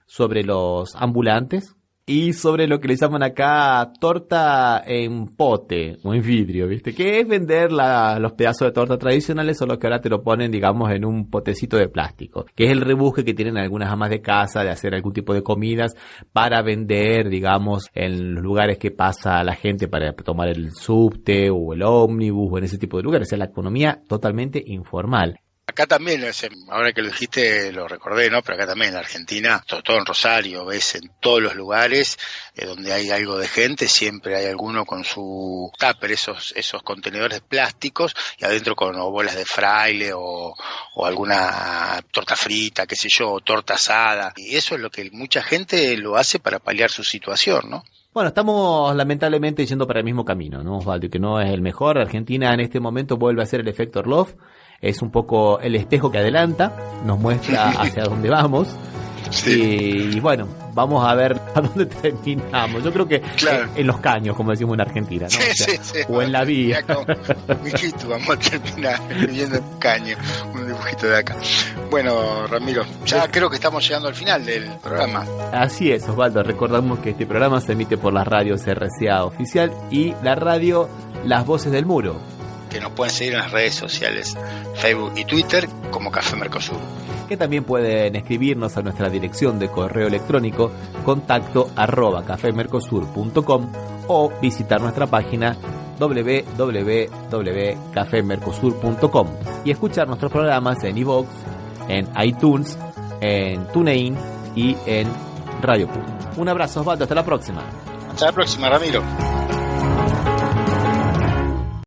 sobre los ambulantes y sobre lo que le llaman acá torta en pote o en vidrio, ¿viste? Que es vender los pedazos de torta tradicionales, solo que ahora te lo ponen, digamos, en un potecito de plástico, que es el rebusque que tienen algunas amas de casa de hacer algún tipo de comidas para vender, digamos, en los lugares que pasa la gente para tomar el subte o el ómnibus o en ese tipo de lugares. O sea, la economía totalmente informal. Acá también, ahora que lo dijiste, lo recordé, ¿no? Pero acá también en Argentina, sobre todo en Rosario, ves en todos los lugares donde hay algo de gente, siempre hay alguno con su tupper, esos contenedores plásticos, y adentro con bolas de fraile o alguna torta frita, qué sé yo, o torta asada. Y eso es lo que mucha gente lo hace para paliar su situación, ¿no? Bueno, estamos lamentablemente yendo para el mismo camino, ¿no, Osvaldo? Que no es el mejor. Argentina en este momento vuelve a ser el efecto Orlov. Es un poco el espejo que adelanta, nos muestra hacia dónde vamos. Sí. Y bueno, vamos a ver a dónde terminamos. Yo creo que en los caños, como decimos en Argentina, ¿no? O en la vía. Mijito, vamos a terminar viendo un caño, un dibujito de acá. Bueno, Ramiro, ya creo que estamos llegando al final del programa. Así es, Osvaldo. Recordamos que este programa se emite por las radios RCA Oficial y la radio Las Voces del Muro. Que nos pueden seguir en las redes sociales, Facebook y Twitter, como Café Mercosur. Que también pueden escribirnos a nuestra dirección de correo electrónico contacto@cafemercosur.com o visitar nuestra página www.cafemercosur.com y escuchar nuestros programas en iVoox, en iTunes, en TuneIn y en Radio Pública. Un abrazo, Osvaldo, hasta la próxima. Hasta la próxima, Ramiro.